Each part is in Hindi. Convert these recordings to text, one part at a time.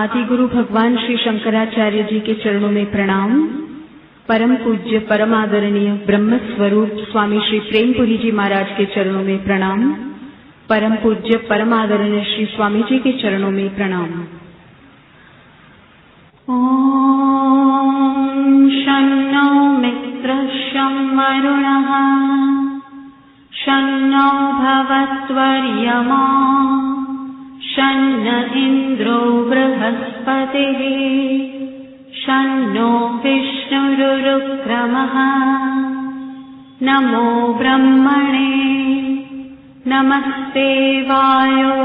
आदि गुरु भगवान श्री शंकराचार्य जी के चरणों में प्रणाम। परम पूज्य परम आदरणीय ब्रह्म स्वरूप स्वामी श्री प्रेमपुरी जी महाराज के चरणों में प्रणाम। परम पूज्य परम आदरणीय श्री स्वामी जी के चरणों में प्रणाम। ओम शन्नो मित्रः शं वरुणः शन्नो भवत्वर्यमा शन्न इन्द्रो बृहस्पतिः शन्नो विष्णुरुक्रमः। नमो ब्रह्मणे नमस्ते वायो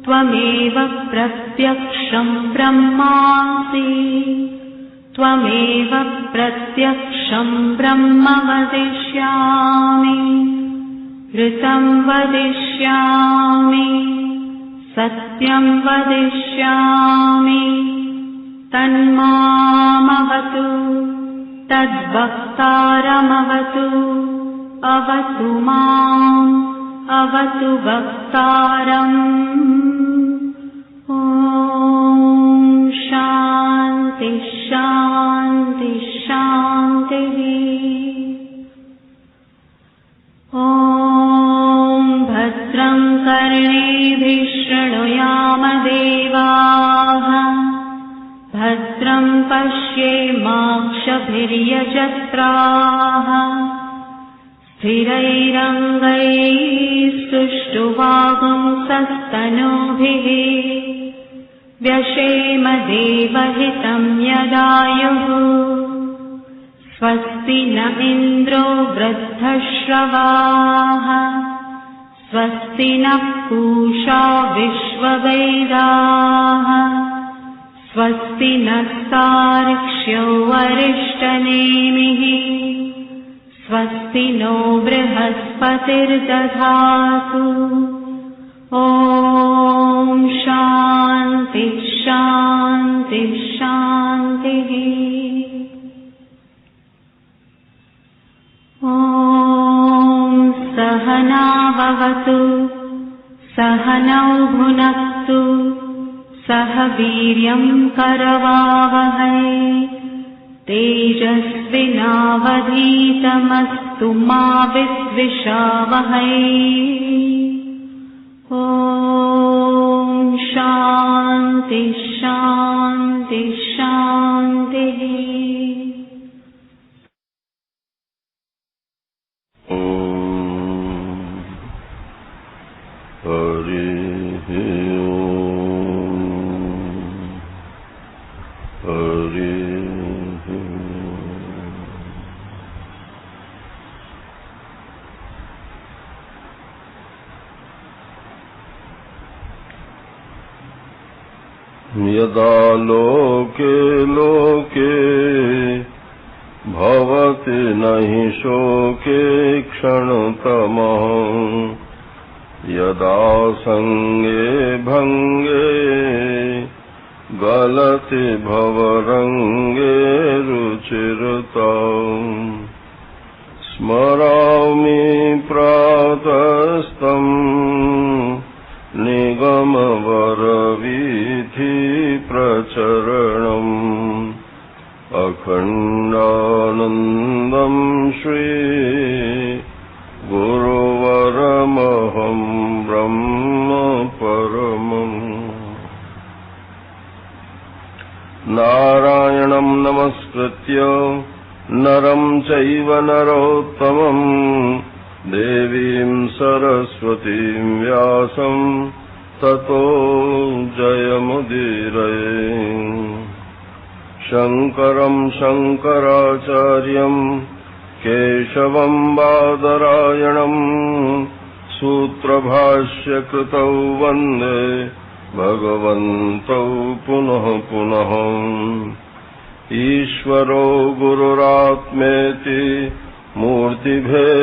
त्वमेव प्रत्यक्षं ब्रह्मासि त्वमेव प्रत्यक्षं ब्रह्म वदिष्यामि ऋतं वदिष्यामि सत्यं वदिष्यामि तन्मामवतु तद्वक्तारमवतु अवतु माम् अवतु वक्तारम्। ॐ शान्ति शान्ति शान्तिः। ॐ भद्रं कर्णेभिः शृणुयाम देवाः भद्रं पश्येमाक्षभिर्यजत्राः स्थिरैरङ्गैस्तुष्टुवागुंसस्तनूभिः व्यशेम देवहितं यदायुः। स्वस्ति न इन्द्रो वृद्धश्रवाः स्वस्ति नः पूषा विश्ववेदाः स्वस्ति नस्तार्क्ष्यो अरिष्टनेमिः स्वस्ति नो बृहस्पतिर्दधातु। ॐ शान्ति शान्ति शान्तिः। ॐ सहनाववतु सहनौ भुनक्तु सह वीर्यं करवावहै तेजस्विनावधीतमस्तु मा विद्विषावहै। ॐ शान्ति शान्ति शान्तिः। यदा लोके लोके भवति नहि शोके क्षणतमः यदा संगे भंगे गलति भवरंगे रुचिरताम् स्मरामि प्रातस्तम् निगमवरवीथि प्रचरणम् अखण्डानन्दम् श्री गुरुवरमहं ब्रह्म परमम् नारायणं नमस्कृत्य नरं चैव नरोत्तमम् देवीं सरस्वतीं व्यासं ततो जयमुदीरये। शङ्करं शङ्कराचार्यं केशवं बादरायणं सूत्रभाष्यकृतौ वन्दे भगवन्तौ पुनः पुनः। ईश्वरो गुरुरात्मेति मूर्तिभेदविभागिने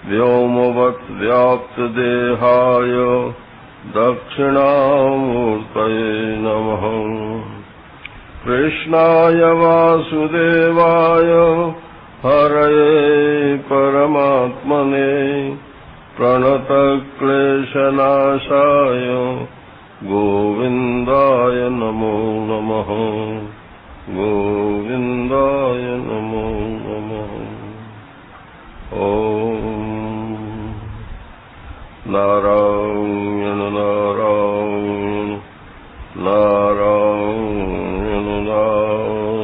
व्योमवत् व्याप्तदेहाय दक्षिणामूर्तये नमः। कृष्णाय वासुदेवाय हरये परमात्मने प्रणतक्लेशनाशाय गोविन्दाय नमो नमः गोविन्दाय नमो नमः। ॐ नारायण नारायण नारायण नारायण।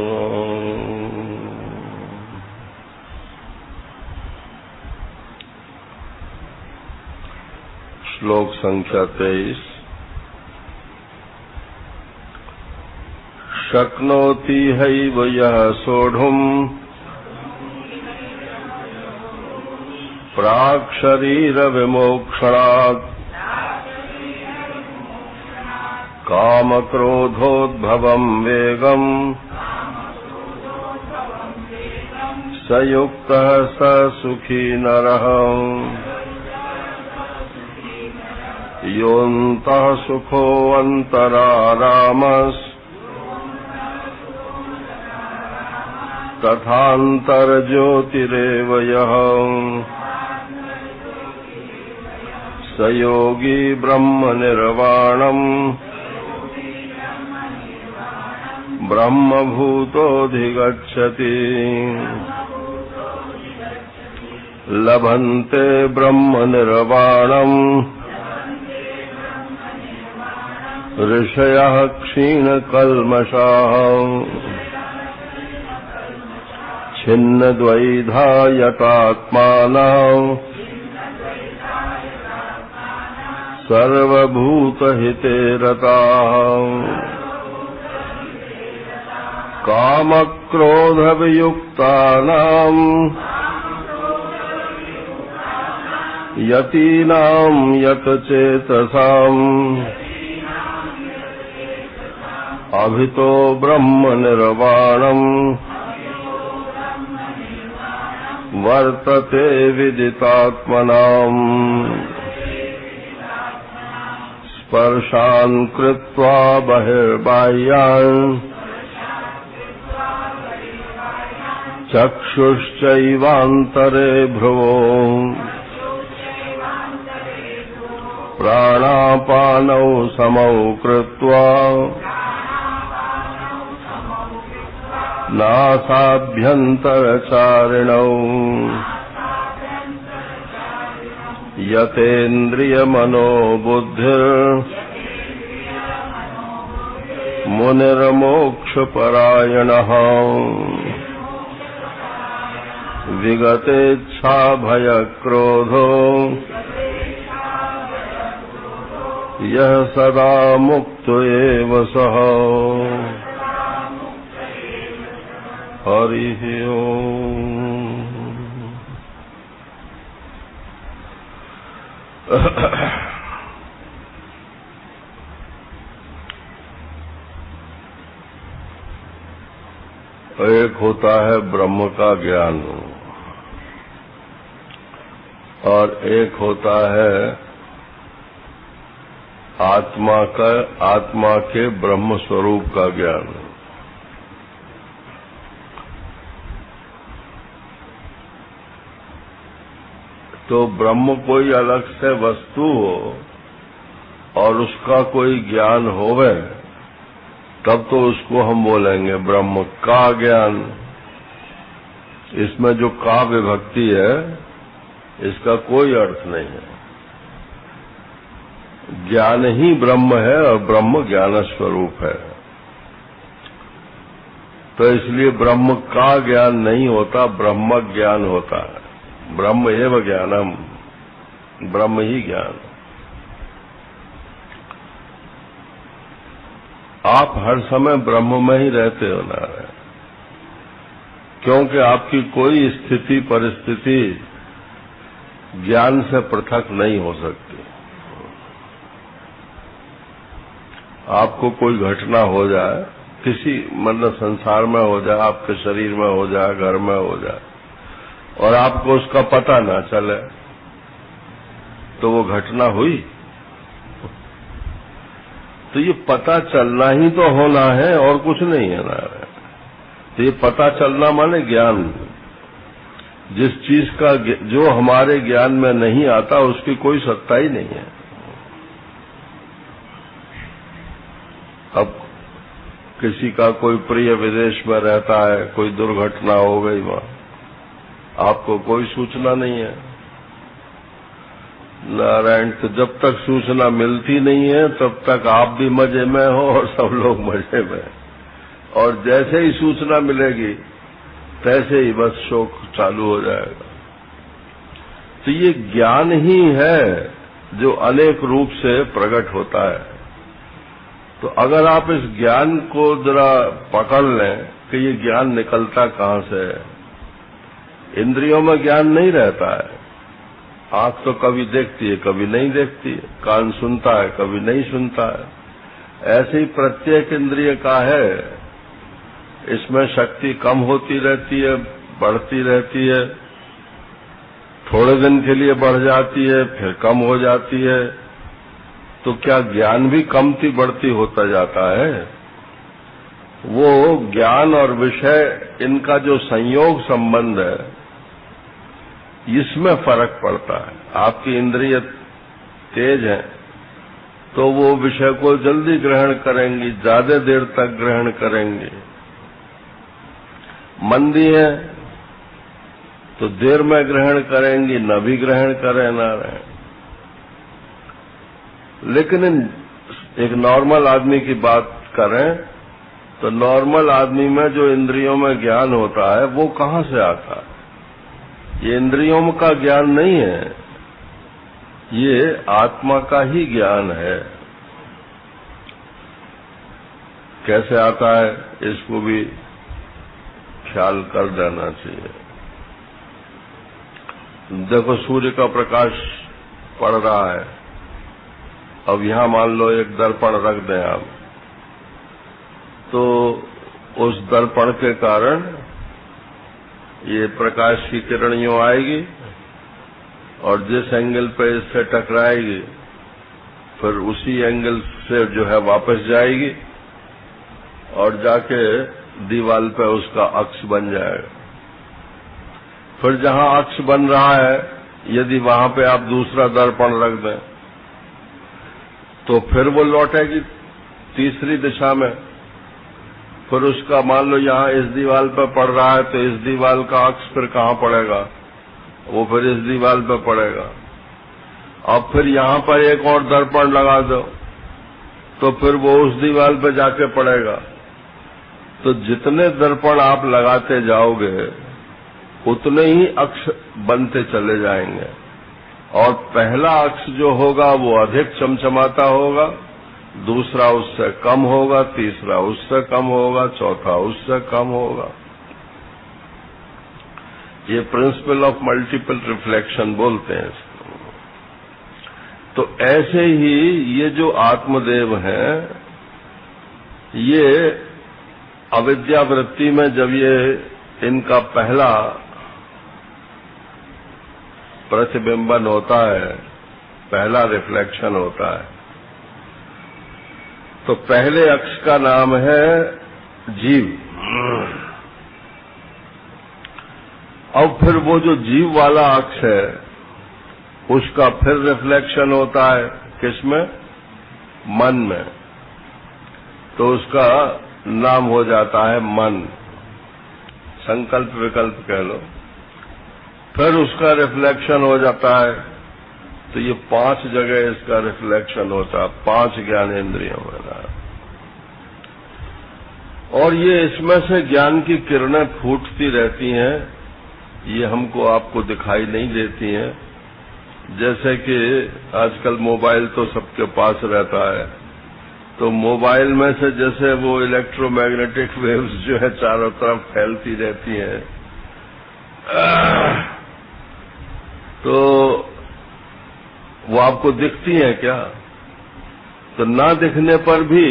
श्लोक संख्या 23। शक्नोति हैव यः सोढुम् प्राक्शरीरविमोक्षणात् कामक्रोधोद्भवम् वेगम् स युक्तः स सुखी नरः। योऽन्तः सुखोऽन्तरारामस् तथान्तर्ज्योतिरेव यः स योगी ब्रह्मनिर्वाणम् ब्रह्मभूतोऽधिगच्छति। लभन्ते ब्रह्मनिर्वाणम् ऋषयः क्षीणकल्मषाः छिन्नद्वैधा यतात्मानः सर्वभूतहिते रताः। कामक्रोधवियुक्तानाम् यतीनाम् यतचेतसाम् अभितो ब्रह्मनिर्वाणम् वर्तते विदितात्मनाम्। स्पर्शान् कृत्वा बहिर्बाह्यान् चक्षुश्चैवान्तरे भ्रुवो प्राणापानौ समौ कृत्वा नासाभ्यन्तरचारिणौ यतेन्द्रियमनोबुद्धिर्मुनिर्मोक्षपरायणः विगतेच्छाभयक्रोधो यः सदा मुक्तो एव सः। हरिः ओम्। एक होता है ब्रह्म का ज्ञान और एक होता है आत्मा के ब्रह्म स्वरूप का ज्ञान। तो ब्रह्म कोई अलग से वस्तु हो और उसका कोई ज्ञान होवे तब तो उसको हम बोलेंगे ब्रह्म का ज्ञान। इसमें जो का विभक्ति है इसका कोई अर्थ नहीं है। ज्ञान ही ब्रह्म है और ब्रह्म ज्ञान स्वरूप है। तो इसलिए ब्रह्म का ज्ञान नहीं होता, ब्रह्म ज्ञान होता है। ब्रह्म एव ज्ञानम, ब्रह्म ही ज्ञान। आप हर समय ब्रह्म में ही रहते हो नारायण, क्योंकि आपकी कोई स्थिति परिस्थिति ज्ञान से पृथक नहीं हो सकती। आपको कोई घटना हो जाए, किसी मतलब संसार में हो जाए, आपके शरीर में हो जाए, घर में हो जाए और आपको उसका पता ना चले तो वो घटना हुई। तो ये पता चलना ही तो होना है और कुछ नहीं है ना। तो ये पता चलना माने ज्ञान। जिस चीज का जो हमारे ज्ञान में नहीं आता उसकी कोई सत्ता ही नहीं है। किसी का कोई प्रिय विदेश में रहता है, कोई दुर्घटना हो गई वहां, आपको कोई सूचना नहीं है। नारायण, तो जब तक सूचना मिलती नहीं है तब तक आप भी मजे में हो और सब लोग मजे में, और जैसे ही सूचना मिलेगी तैसे ही बस शोक चालू हो जाएगा। तो ये ज्ञान ही है जो अनेक रूप से प्रकट होता है। तो अगर आप इस ज्ञान को जरा पकड़ लें कि ये ज्ञान निकलता कहां से है। इंद्रियों में ज्ञान नहीं रहता है। आंख तो कभी देखती है, कभी नहीं देखती है, कान सुनता है, कभी नहीं सुनता है। ऐसे ही प्रत्येक इंद्रिय का है, इसमें शक्ति कम होती रहती है, बढ़ती रहती है, थोड़े दिन के लिए बढ़ जाती है, फिर कम हो जाती है। तो क्या ज्ञान भी कमती बढ़ती होता जाता है? वो ज्ञान और विषय, इनका जो संयोग संबंध है, इसमें फर्क पड़ता है। आपकी इंद्रिय तेज है तो वो विषय को जल्दी ग्रहण करेंगी, ज्यादा देर तक ग्रहण करेंगी। मंदी है तो देर में ग्रहण करेंगी, न भी ग्रहण करें न रहें। लेकिन एक नॉर्मल आदमी की बात करें तो नॉर्मल आदमी में जो इंद्रियों में ज्ञान होता है वो कहां से आता है? ये इंद्रियों का ज्ञान नहीं है, ये आत्मा का ही ज्ञान है। कैसे आता है इसको भी ख्याल कर देना चाहिए। देखो, सूर्य का प्रकाश पड़ रहा है। अब यहां मान लो एक दर्पण रख दें आप, तो उस दर्पण के कारण ये प्रकाश की किरण यूं आएगी और जिस एंगल पे इससे टकराएगी फिर उसी एंगल से जो है वापस जाएगी और जाके दीवार पे उसका अक्ष बन जाएगा। फिर जहां अक्ष बन रहा है, यदि वहां पे आप दूसरा दर्पण रख दें तो फिर वो लौटेगी तीसरी दिशा में। फिर उसका मान लो यहां इस दीवार पर पड़ रहा है तो इस दीवार का अक्ष फिर कहां पड़ेगा? वो फिर इस दीवार पर पड़ेगा। अब फिर यहां पर एक और दर्पण लगा दो तो फिर वो उस दीवार पर जाके पड़ेगा। तो जितने दर्पण आप लगाते जाओगे उतने ही अक्ष बनते चले जाएंगे, और पहला अक्ष जो होगा वो अधिक चमचमाता होगा, दूसरा उससे कम होगा, तीसरा उससे कम होगा, चौथा उससे कम होगा। ये प्रिंसिपल ऑफ मल्टीपल रिफ्लेक्शन बोलते हैं इसको। तो ऐसे ही ये जो आत्मदेव हैं, ये अविद्या वृत्ति में जब ये इनका पहला प्रतिबिंबन होता है, पहला रिफ्लेक्शन होता है, तो पहले अक्ष का नाम है जीव। अब फिर वो जो जीव वाला अक्ष है उसका फिर रिफ्लेक्शन होता है किसमें? मन में। तो उसका नाम हो जाता है मन, संकल्प विकल्प कह लो। फिर उसका रिफ्लेक्शन हो जाता है। तो ये 5 जगह इसका रिफ्लेक्शन होता है, 5 ज्ञानेंद्रियों में। और ये इसमें से ज्ञान की किरणें फूटती रहती हैं, ये हमको आपको दिखाई नहीं देती हैं। जैसे कि आजकल मोबाइल तो सबके पास रहता है, तो मोबाइल में से जैसे वो इलेक्ट्रोमैग्नेटिक वेव्स जो है चारों तरफ फैलती रहती हैं, तो वो आपको दिखती हैं क्या? तो ना दिखने पर भी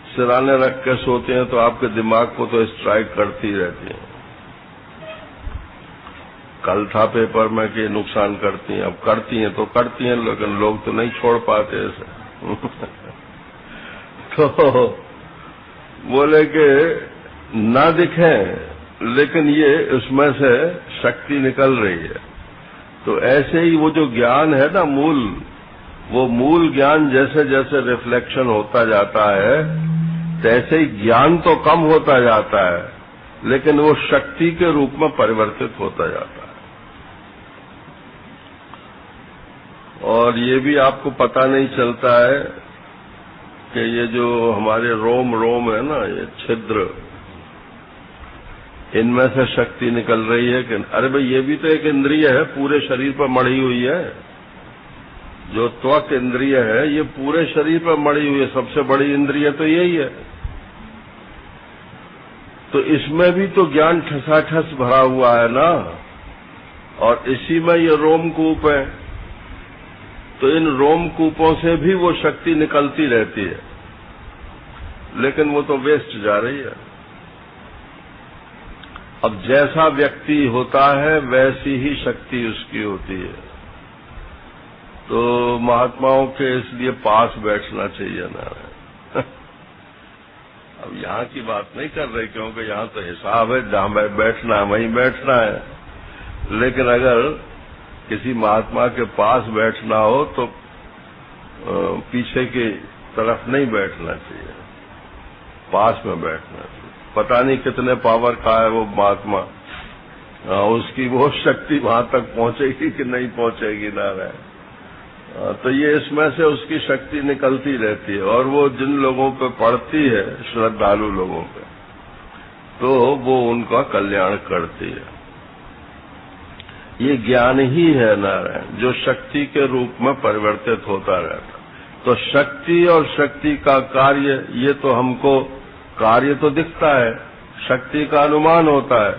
सिराने रख के सोते हैं तो आपके दिमाग को तो स्ट्राइक करती रहती हैं। कल था पेपर में कि नुकसान करती हैं, अब करती हैं तो करती हैं, लेकिन लोग तो नहीं छोड़ पाते इसे। तो बोले कि ना दिखें लेकिन ये उसमें से शक्ति निकल रही है। तो ऐसे ही वो जो ज्ञान है ना, वो मूल ज्ञान जैसे जैसे रिफ्लेक्शन होता जाता है, तैसे ही ज्ञान तो कम होता जाता है, लेकिन वो शक्ति के रूप में परिवर्तित होता जाता है। और ये भी आपको पता नहीं चलता है कि ये जो हमारे रोम है ना, ये छिद्र, इनमें से शक्ति निकल रही है कि अरे भाई ये भी तो एक इंद्रिय है, पूरे शरीर पर मढ़ी हुई है। जो त्वक इंद्रिय है ये पूरे शरीर पर मढ़ी हुई है, सबसे बड़ी इंद्रिय तो यही है। तो इसमें भी तो ज्ञान ठसाठस भरा हुआ है ना, और इसी में ये रोमकूप है। तो इन रोमकूपों से भी वो शक्ति निकलती रहती है, लेकिन वो तो वेस्ट जा रही है। अब जैसा व्यक्ति होता है वैसी ही शक्ति उसकी होती है। तो महात्माओं के इसलिए पास बैठना चाहिए ना। अब यहाँ की बात नहीं कर रहे, क्योंकि यहाँ तो हिसाब है, जहाँ बैठना है वहीं बैठना है। लेकिन अगर किसी महात्मा के पास बैठना हो तो पीछे की तरफ नहीं बैठना चाहिए, पास में बैठना चाहिए। पता नहीं कितने पावर का है वो महात्मा, उसकी वो शक्ति वहां तक पहुंचेगी कि नहीं पहुंचेगी नारायण। तो ये इसमें से उसकी शक्ति निकलती रहती है, और वो जिन लोगों पे पड़ती है, श्रद्धालु लोगों पे, तो वो उनका कल्याण करती है। ये ज्ञान ही है नारायण, जो शक्ति के रूप में परिवर्तित होता रहता। तो शक्ति और शक्ति का कार्य, ये तो हमको कार्य तो दिखता है, शक्ति का अनुमान होता है,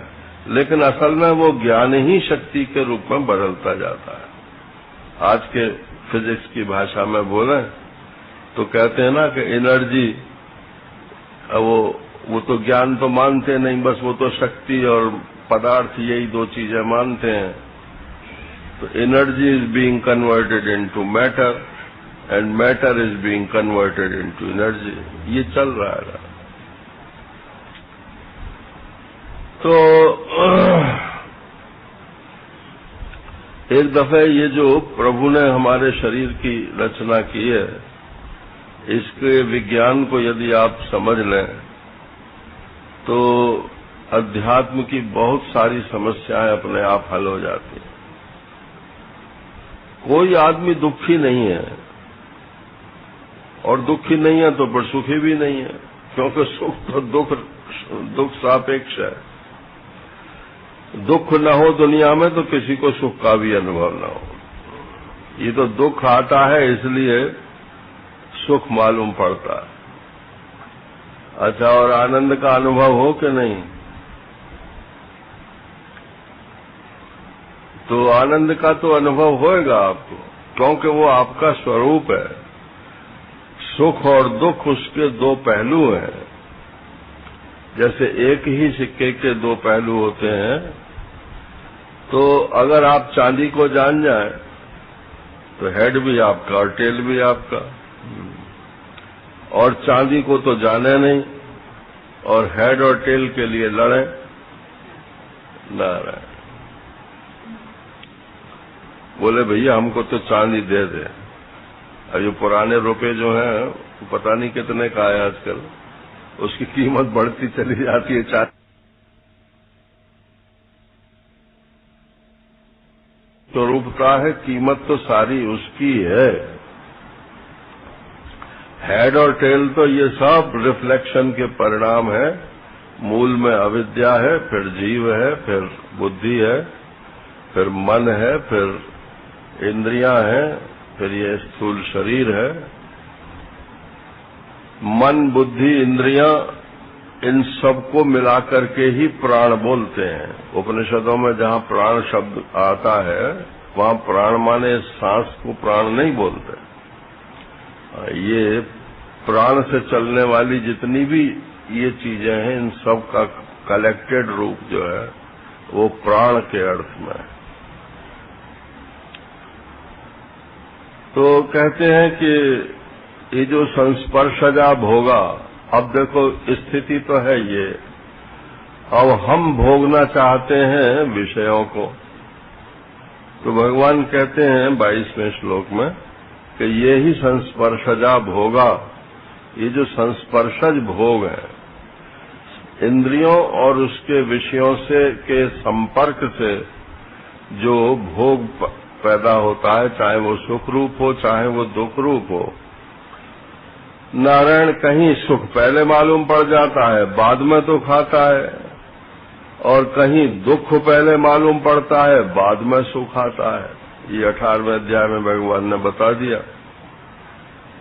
लेकिन असल में वो ज्ञान ही शक्ति के रूप में बदलता जाता है। आज के फिजिक्स की भाषा में बोले तो कहते हैं ना कि एनर्जी, वो तो ज्ञान तो मानते नहीं, बस वो तो शक्ति और पदार्थ यही दो चीजें मानते हैं। तो energy is being converted into matter and matter is being converted into energy, ये चल रहा है। तो एक दफे ये जो प्रभु ने हमारे शरीर की रचना की है, इसके विज्ञान को यदि आप समझ लें तो अध्यात्म की बहुत सारी समस्याएं अपने आप हल हो जाती हैं। कोई आदमी दुखी नहीं है, और दुखी नहीं है तो फिर सुखी भी नहीं है, क्योंकि सुख तो दुख सापेक्ष है। दुख न हो दुनिया में तो किसी को सुख का भी अनुभव न हो। ये तो दुख आता है इसलिए सुख मालूम पड़ता है। अच्छा, और आनंद का अनुभव हो कि नहीं? तो आनंद का तो अनुभव होएगा आपको, क्योंकि वो आपका स्वरूप है। सुख और दुख उसके दो पहलू हैं। जैसे एक ही सिक्के के दो पहलू होते हैं, तो अगर आप चांदी को जान जाएं तो हेड भी आपका और टेल भी आपका, और चांदी को तो जाने नहीं और हेड और टेल के लिए लड़े नारायण। बोले भैया हमको तो चांदी दे दे। अब ये पुराने रुपए जो हैं पता नहीं कितने का है आजकल, उसकी कीमत बढ़ती चली जाती है। चांदी स्वरूपता है, कीमत तो सारी उसकी है। हेड और टेल तो ये सब रिफ्लेक्शन के परिणाम है। मूल में अविद्या है, फिर जीव है, फिर बुद्धि है, फिर मन है, फिर इंद्रियां हैं, फिर ये स्थूल शरीर है। मन, बुद्धि, इंद्रियां, इन सबको मिलाकर के ही प्राण बोलते हैं। उपनिषदों में जहां प्राण शब्द आता है वहां प्राण माने सांस को प्राण नहीं बोलते। ये प्राण से चलने वाली जितनी भी ये चीजें हैं, इन सब का कलेक्टेड रूप जो है वो प्राण के अर्थ में है। तो कहते हैं कि ये जो संस्पर्शजा भोगा, अब देखो स्थिति तो है ये, अब हम भोगना चाहते हैं विषयों को। तो भगवान कहते हैं 22वें श्लोक में कि ये ही संस्पर्शजा भोगा ये जो संस्पर्शज भोग है, इंद्रियों और उसके विषयों से के संपर्क से जो भोग पैदा होता है, चाहे वो सुख रूप हो चाहे वो दुख रूप हो, नारायण कहीं सुख पहले मालूम पड़ जाता है, बाद में दुख आता है, और कहीं दुख पहले मालूम पड़ता है, बाद में सुख आता है। ये 18वें अध्याय में भगवान ने बता दिया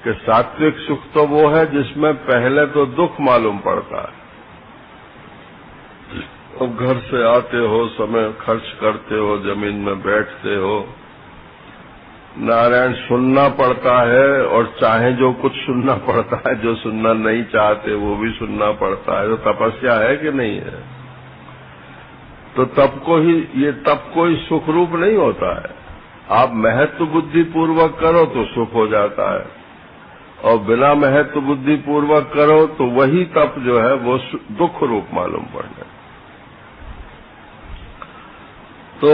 कि सात्विक सुख तो वो है जिसमें पहले तो दुख मालूम पड़ता है। अब घर से आते हो, समय खर्च करते हो, जमीन में बैठते हो, नारायण सुनना पड़ता है, और चाहे जो कुछ सुनना पड़ता है, जो सुनना नहीं चाहते वो भी सुनना पड़ता है। तो तपस्या है कि नहीं है? तो तप को ही सुख रूप नहीं होता है। आप महत्व बुद्धि पूर्वक करो तो सुख हो जाता है, और बिना महत्व बुद्धि पूर्वक करो तो वही तप जो है वो दुख रूप मालूम पड़ना। तो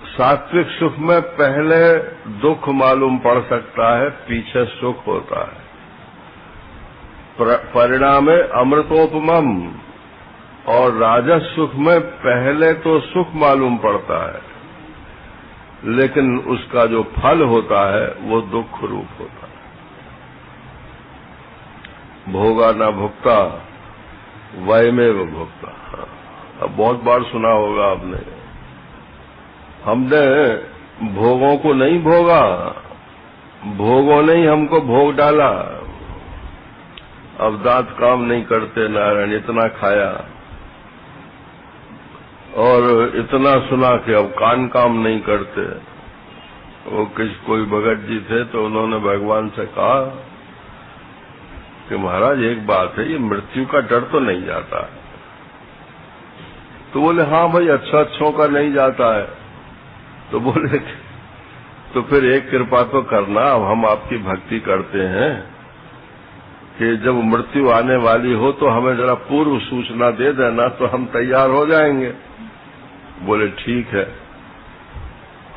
सात्विक सुख में पहले दुख मालूम पड़ सकता है, पीछे सुख होता है। परिणाम अमृतोपमम। और राजस सुख में पहले तो सुख मालूम पड़ता है, लेकिन उसका जो फल होता है वो दुख रूप होता है। भोगा न भुक्ता वयमेव भुक्ता। अब बहुत बार सुना होगा आपने, हमने भोगों को नहीं भोगा, भोगों ने ही हमको भोग डाला। अब दांत काम नहीं करते, नारायण इतना खाया, और इतना सुना कि अब कान काम नहीं करते। वो कोई भगत जी थे, तो उन्होंने भगवान से कहा कि महाराज एक बात है, ये मृत्यु का डर तो नहीं जाता है? तो बोले हाँ भाई, अच्छों का नहीं जाता है। तो बोले तो फिर एक कृपा तो करना, अब हम आपकी भक्ति करते हैं कि जब मृत्यु आने वाली हो तो हमें जरा पूर्व सूचना दे देना, तो हम तैयार हो जाएंगे। बोले ठीक है।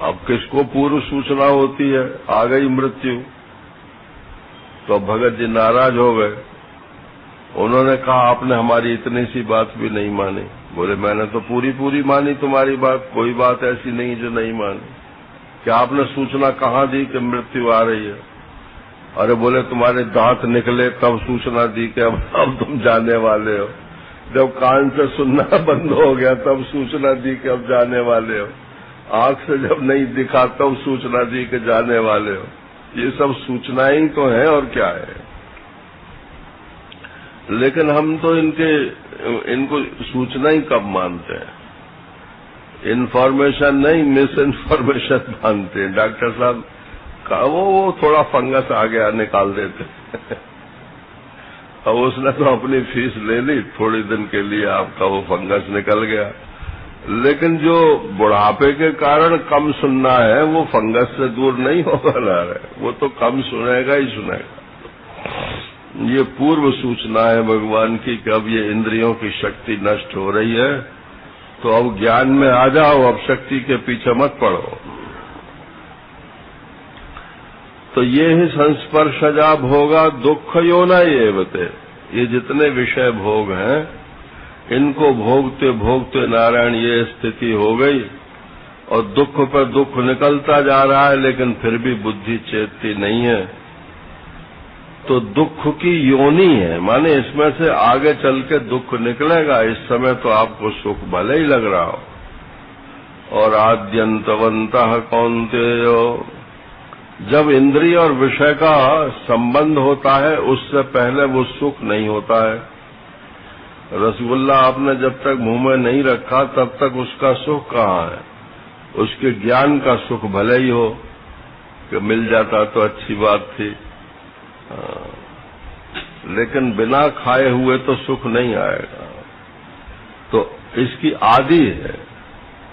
अब किसको पूर्व सूचना होती है? आ गई मृत्यु, तो भगत जी नाराज हो गए। उन्होंने कहा आपने हमारी इतनी सी बात भी नहीं मानी। बोले मैंने तो पूरी मानी तुम्हारी बात, कोई बात ऐसी नहीं जो नहीं मानी। क्या आपने सूचना कहाँ दी कि मृत्यु आ रही है? अरे बोले तुम्हारे दांत निकले तब सूचना दी कि अब तुम जाने वाले हो। जब कान से सुनना बंद हो गया तब सूचना दी कि अब जाने वाले हो। आंख से जब नहीं दिखा तब सूचना दी कि जाने वाले हो। ये सब सूचनाएं तो हैं और क्या है। लेकिन हम तो इनको सूचना ही कब मानते हैं? इन्फॉर्मेशन नहीं, मिस इन्फॉर्मेशन मानते हैं। डॉक्टर साहब का वो थोड़ा फंगस आ गया, निकाल देते। अब उसने तो अपनी फीस ले ली, थोड़ी दिन के लिए आपका वो फंगस निकल गया। लेकिन जो बुढ़ापे के कारण कम सुनना है वो फंगस से दूर नहीं होगा ना, वो तो कम सुनेगा ही सुनेगा। ये पूर्व सूचना है भगवान की कि अब ये इंद्रियों की शक्ति नष्ट हो रही है, तो अब ज्ञान में आ जाओ, अब शक्ति के पीछे मत पड़ो। तो ये ही संस्पर्शजा भोगा दुख योना एवते। ये जितने विषय भोग हैं, इनको भोगते भोगते नारायण ये स्थिति हो गई, और दुख पर दुख निकलता जा रहा है, लेकिन फिर भी बुद्धि चेतती नहीं है। तो दुख की योनि है, माने इसमें से आगे चल के दुख निकलेगा। इस समय तो आपको सुख भले ही लग रहा हो। और आद्यंतवंतः कौन्तेयो, जब इंद्रिय और विषय का संबंध होता है उससे पहले वो सुख नहीं होता है। रसगुल्ला आपने जब तक मुंह में नहीं रखा तब तक उसका सुख कहाँ है? उसके ज्ञान का सुख भले ही हो कि मिल जाता तो अच्छी बात थी, लेकिन बिना खाए हुए तो सुख नहीं आएगा। तो इसकी आदि है,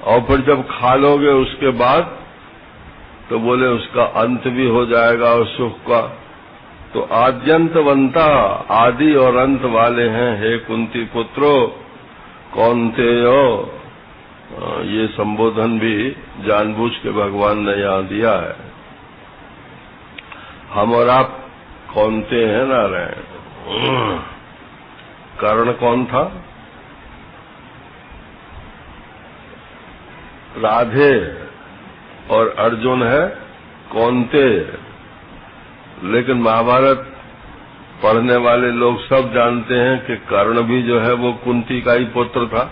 और फिर जब खा लोगे उसके बाद तो बोले उसका अंत भी हो जाएगा उस सुख का। तो आद्यंतवंता, आदि और अंत वाले हैं हे कुंती पुत्रो कौन्तेयो। ये संबोधन भी जानबूझ के भगवान ने यहाँ दिया है। हम और आप कौनते हैं नारायण। कर्ण कौन था? राधे, और अर्जुन है कौनते। लेकिन महाभारत पढ़ने वाले लोग सब जानते हैं कि कर्ण भी जो है वो कुंती का ही पुत्र था,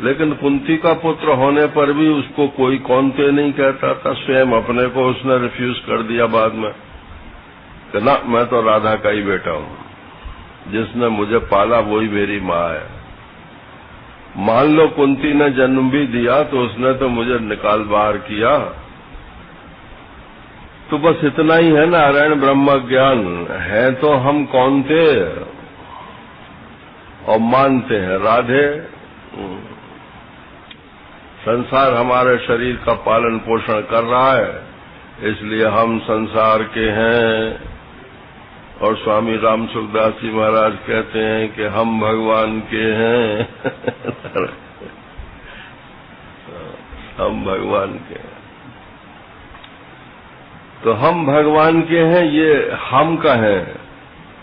लेकिन कुंती का पुत्र होने पर भी उसको कोई कौनते नहीं कहता था। स्वयं अपने को उसने रिफ्यूज कर दिया बाद में कि ना, मैं तो राधा का ही बेटा हूं, जिसने मुझे पाला वही मेरी माँ है। मान लो कुंती ने जन्म भी दिया तो उसने तो मुझे निकाल बाहर किया। तो बस इतना ही है नारायण ब्रह्म ज्ञान है, तो हम कौनते और मानते हैं राधे। संसार हमारे शरीर का पालन पोषण कर रहा है, इसलिए हम संसार के हैं। और स्वामी राम सुखदास जी महाराज कहते हैं कि हम भगवान के हैं। हम भगवान के हैं, तो हम भगवान के हैं, ये हम का है,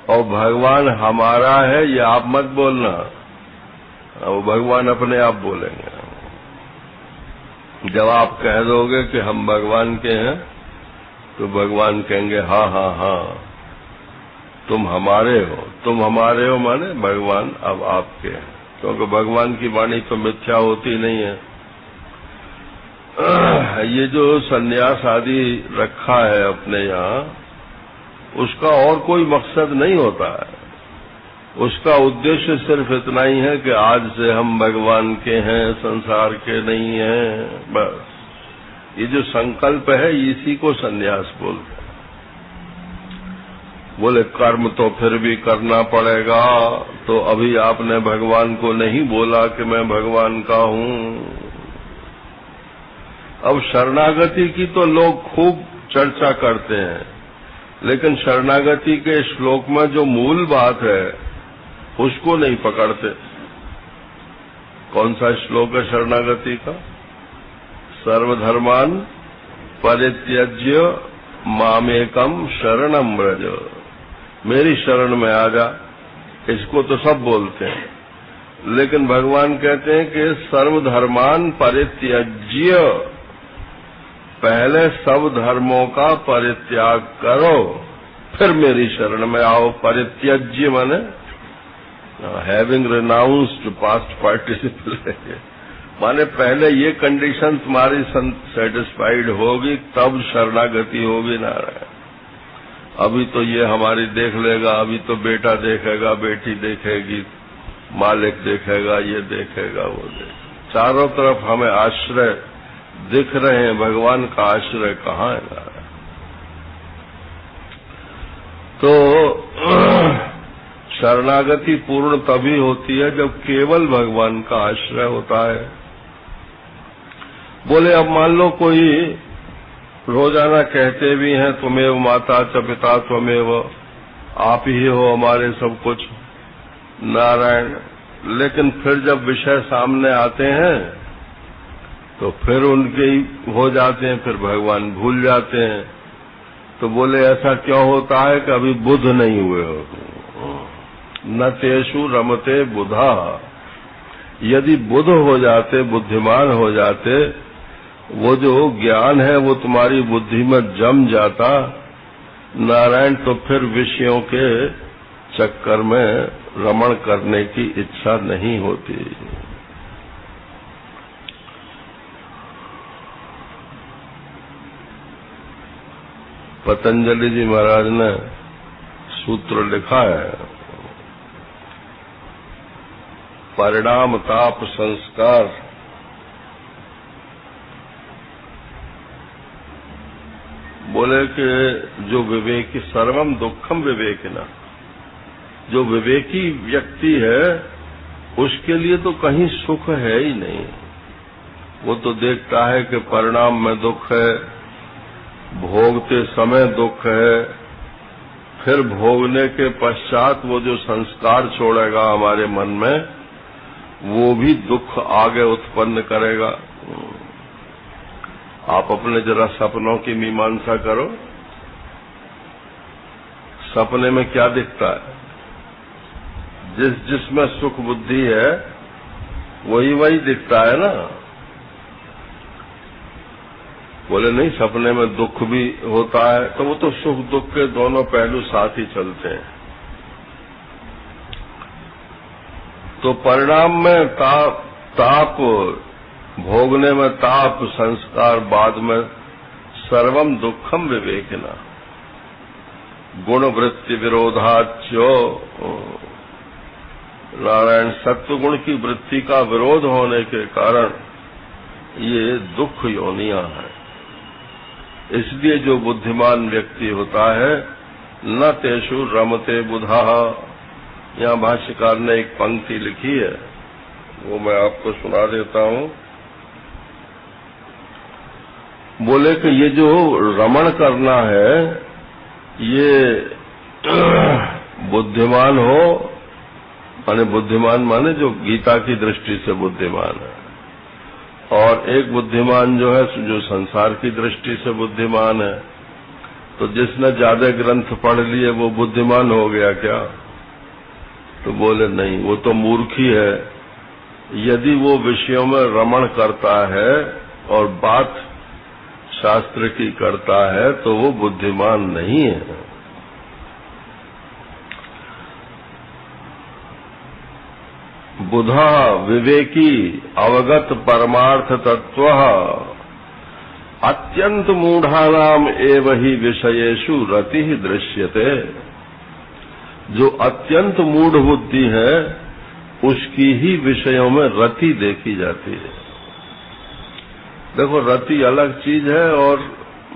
और भगवान हमारा है ये आप मत बोलना, वो भगवान अपने आप बोलेंगे। जब आप कह दोगे कि हम भगवान के हैं तो भगवान कहेंगे हाँ हाँ हाँ तुम हमारे हो। तुम हमारे हो माने भगवान अब आपके हैं, क्योंकि भगवान की वाणी तो मिथ्या होती नहीं है। ये जो सन्यास आदि रखा है अपने यहाँ, उसका और कोई मकसद नहीं होता है। उसका उद्देश्य सिर्फ इतना ही है कि आज से हम भगवान के हैं, संसार के नहीं हैं। बस ये जो संकल्प है इसी को सन्यास बोलते हैं। बोले कर्म तो फिर भी करना पड़ेगा, तो अभी आपने भगवान को नहीं बोला कि मैं भगवान का हूँ। अब शरणागति की तो लोग खूब चर्चा करते हैं, लेकिन शरणागति के श्लोक में जो मूल बात है उसको नहीं पकड़ते। कौन सा श्लोक है शरणागति का? सर्वधर्मान परित्यज्य मामेकम शरणम व्रज। मेरी शरण में आ जा, इसको तो सब बोलते हैं, लेकिन भगवान कहते हैं कि सर्वधर्मान परित्यज्य, पहले सब धर्मों का परित्याग करो फिर मेरी शरण में आओ। परित्यज्य माने हैविंग रिनाउंस्ड पास्ट पार्टिसिपल, माने पहले ये कंडीशन तुम्हारी सेटिस्फाइड होगी तब शरणागति होगी नारायण। अभी तो ये हमारी देख लेगा, अभी तो बेटा देखेगा, बेटी देखेगी, मालिक देखेगा, ये देखेगा, वो देखेगा। चारों तरफ हमें आश्रय दिख रहे हैं, भगवान का आश्रय कहाँ है नारायण? तो शरणागति पूर्ण तभी होती है जब केवल भगवान का आश्रय होता है। बोले अब मान लो कोई रोजाना कहते भी हैं तुमेव माता च पिता त्वमेव, आप ही हो हमारे सब कुछ नारायण, लेकिन फिर जब विषय सामने आते हैं तो फिर उनके ही हो जाते हैं, फिर भगवान भूल जाते हैं। तो बोले ऐसा क्यों होता है कि अभी बुद्ध नहीं हुए हो। न तेषु रमते बुधा, यदि बुद्ध हो जाते, बुद्धिमान हो जाते, वो जो ज्ञान है वो तुम्हारी बुद्धि में जम जाता नारायण, तो फिर विषयों के चक्कर में रमण करने की इच्छा नहीं होती। पतंजलि जी महाराज ने सूत्र लिखा है, परिणाम ताप संस्कार बोले कि जो विवेकी सर्वम दुखम विवेकिना, जो विवेकी व्यक्ति है उसके लिए तो कहीं सुख है ही नहीं। वो तो देखता है कि परिणाम में दुख है, भोगते समय दुख है, फिर भोगने के पश्चात वो जो संस्कार छोड़ेगा हमारे मन में वो भी दुख आगे उत्पन्न करेगा। आप अपने जरा सपनों की मीमांसा करो। सपने में क्या दिखता है? जिसमें सुख बुद्धि है वही दिखता है ना। बोले नहीं, सपने में दुख भी होता है, तो वो तो सुख दुख के दोनों पहलू साथ ही चलते हैं। तो परिणाम में ताप भोगने में ताप, संस्कार बाद में सर्वम दुखम विवेकिना, गुण वृत्ति विरोधाच्यो, नारायण सत्व गुण की वृत्ति का विरोध होने के कारण ये दुख योनियां हैं। इसलिए जो बुद्धिमान व्यक्ति होता है न तेषु रमते बुधा। यहाँ भाष्यकार ने एक पंक्ति लिखी है, वो मैं आपको सुना देता हूँ। बोले कि ये जो रमण करना है ये बुद्धिमान हो, माने बुद्धिमान माने जो गीता की दृष्टि से बुद्धिमान है, और एक बुद्धिमान जो है जो संसार की दृष्टि से बुद्धिमान है। तो जिसने ज्यादा ग्रंथ पढ़ लिए वो बुद्धिमान हो गया क्या? तो बोले नहीं, वो तो मूर्खी है। यदि वो विषयों में रमण करता है और बात शास्त्र की करता है तो वो बुद्धिमान नहीं है। बुधा विवेकी अवगत परमार्थ तत्व अत्यंत मूढ़ानाम एव ही विषयेषु रति ही दृश्यते। जो अत्यंत मूढ़ बुद्धि है उसकी ही विषयों में रति देखी जाती है। देखो, रति अलग चीज है, और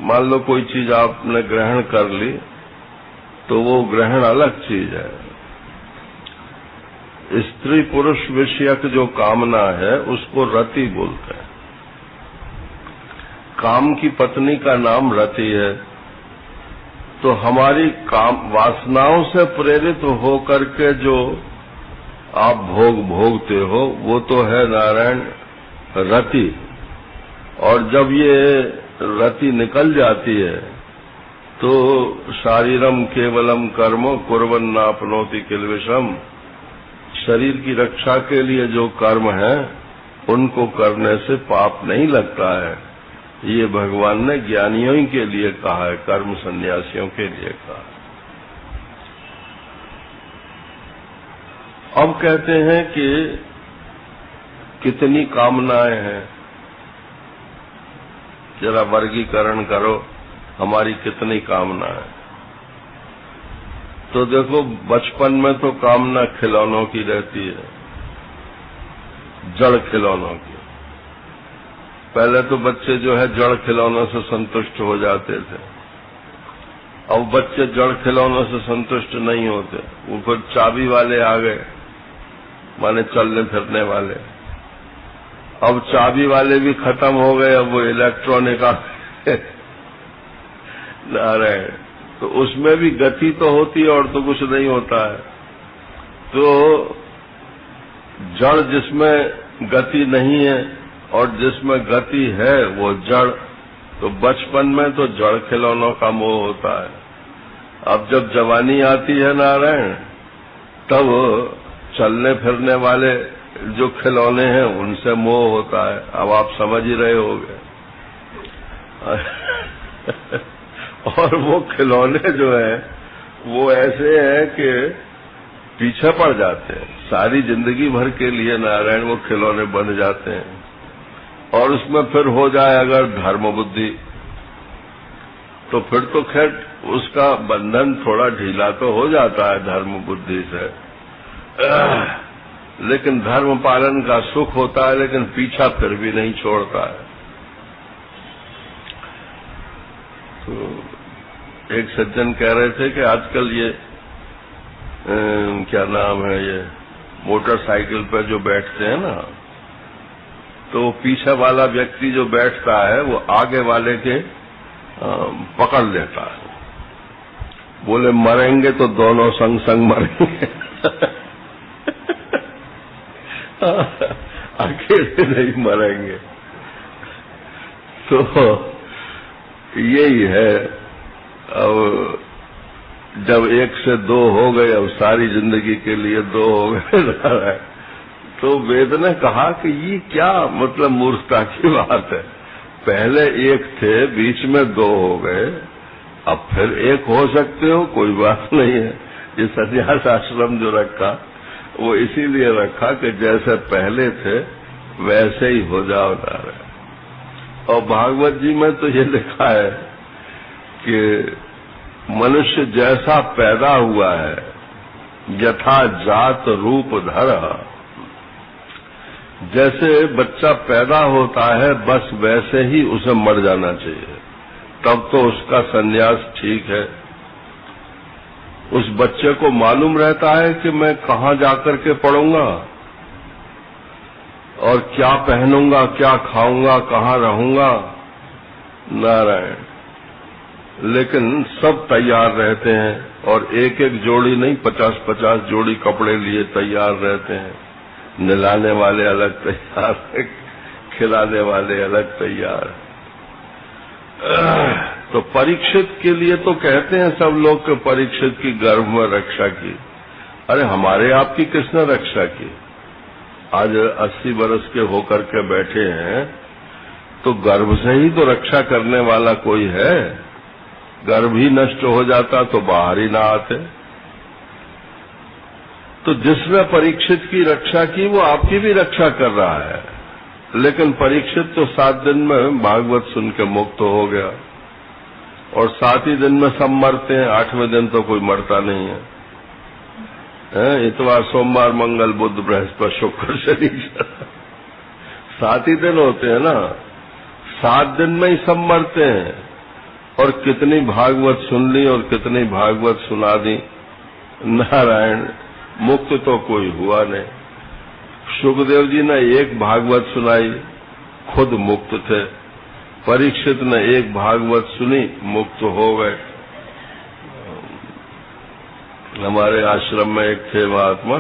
मान लो कोई चीज आपने ग्रहण कर ली तो वो ग्रहण अलग चीज है। स्त्री पुरुष विषयक जो कामना है उसको रति बोलते हैं। काम की पत्नी का नाम रति है। तो हमारी काम वासनाओं से प्रेरित होकर के जो आप भोगते हो वो तो है नारायण रति। और जब ये रति निकल जाती है तो शारीरम केवलम कर्मो कुर्वन् नाप्नोति किल्बिषम्, शरीर की रक्षा के लिए जो कर्म है उनको करने से पाप नहीं लगता है। ये भगवान ने ज्ञानियों ही के लिए कहा है, कर्म सन्यासियों के लिए कहा है। अब कहते हैं कि कितनी कामनाएं हैं, जरा वर्गीकरण करो, हमारी कितनी कामना है। तो देखो, बचपन में तो कामना खिलौनों की रहती है, जड़ खिलौनों की। पहले तो बच्चे जो है जड़ खिलौनों से संतुष्ट हो जाते थे। अब बच्चे जड़ खिलौनों से संतुष्ट नहीं होते, वो फिर चाबी वाले आ गए, माने चलने फिरने वाले। अब चाबी वाले भी खत्म हो गए, अब वो इलेक्ट्रॉनिक आ रहे हैं। तो उसमें भी गति तो होती है और तो कुछ नहीं होता है। तो जड़ जिसमें गति नहीं है और जिसमें गति है वो जड़। तो बचपन में तो जड़ खिलौनों का मोह होता है। अब जब जवानी आती है नारायण, तब चलने फिरने वाले जो खिलौने हैं उनसे मोह होता है। अब आप समझ ही रहे होंगे। और वो खिलौने जो है वो ऐसे हैं कि पीछे पड़ जाते हैं, सारी जिंदगी भर के लिए नारायण वो खिलौने बन जाते हैं। और उसमें फिर हो जाए अगर धर्म बुद्धि, तो फिर तो खैर उसका बंधन थोड़ा ढीला तो हो जाता है धर्म बुद्धि से, लेकिन धर्म पालन का सुख होता है, लेकिन पीछा फिर भी नहीं छोड़ता है। तो एक सज्जन कह रहे थे कि आजकल ये क्या नाम है, ये मोटरसाइकिल पर जो बैठते हैं ना, तो पीछे वाला व्यक्ति जो बैठता है वो आगे वाले के पकड़ लेता है। बोले मरेंगे तो दोनों संग संग मरेंगे। अकेले नहीं मरेंगे। तो यही है। अब जब एक से दो हो गए, अब सारी जिंदगी के लिए दो हो गए। तो वेद ने कहा कि ये क्या मतलब मूर्खता की बात है, पहले एक थे, बीच में दो हो गए, अब फिर एक हो सकते हो, कोई बात नहीं है। ये संन्यास आश्रम जो रखा वो इसीलिए रखा कि जैसे पहले थे वैसे ही हो जाओ नारायण। और भागवत जी में तो ये लिखा है कि मनुष्य जैसा पैदा हुआ है, यथा जात रूप धर, जैसे बच्चा पैदा होता है बस वैसे ही उसे मर जाना चाहिए, तब तो उसका संन्यास ठीक है। उस बच्चे को मालूम रहता है कि मैं कहाँ जाकर के पढ़ूंगा और क्या पहनूंगा, क्या खाऊंगा, कहाँ रहूंगा, नारायण। लेकिन सब तैयार रहते हैं और एक एक जोड़ी नहीं, 50-50 जोड़ी कपड़े लिए तैयार रहते हैं। नहलाने वाले अलग तैयार है, खिलाने वाले अलग तैयार। तो परीक्षित के लिए तो कहते हैं सब लोग कि परीक्षित की गर्भ में रक्षा की। अरे हमारे आपकी किसने रक्षा की? आज 80 वर्ष के होकर के बैठे हैं तो गर्भ से ही तो रक्षा करने वाला कोई है। गर्भ ही नष्ट हो जाता तो बाहर ही ना आते। तो जिसने परीक्षित की रक्षा की वो आपकी भी रक्षा कर रहा है। लेकिन परीक्षित तो 7 दिन में भागवत सुन के मुक्त हो गया और 7 ही दिन में सब मरते हैं, 8वें दिन तो कोई मरता नहीं है। इतवार, सोमवार, मंगल, बुध, बृहस्पति, शुक्र, शनि 7 ही दिन होते हैं ना, 7 दिन में ही सब मरते हैं। और कितनी भागवत सुन ली और कितनी भागवत सुना दी, नारायण, मुक्त तो कोई हुआ नहीं। सुखदेव जी ने एक भागवत सुनाई, खुद मुक्त थे। परीक्षित ने एक भागवत सुनी, मुक्त हो गए। हमारे आश्रम में एक थे महात्मा,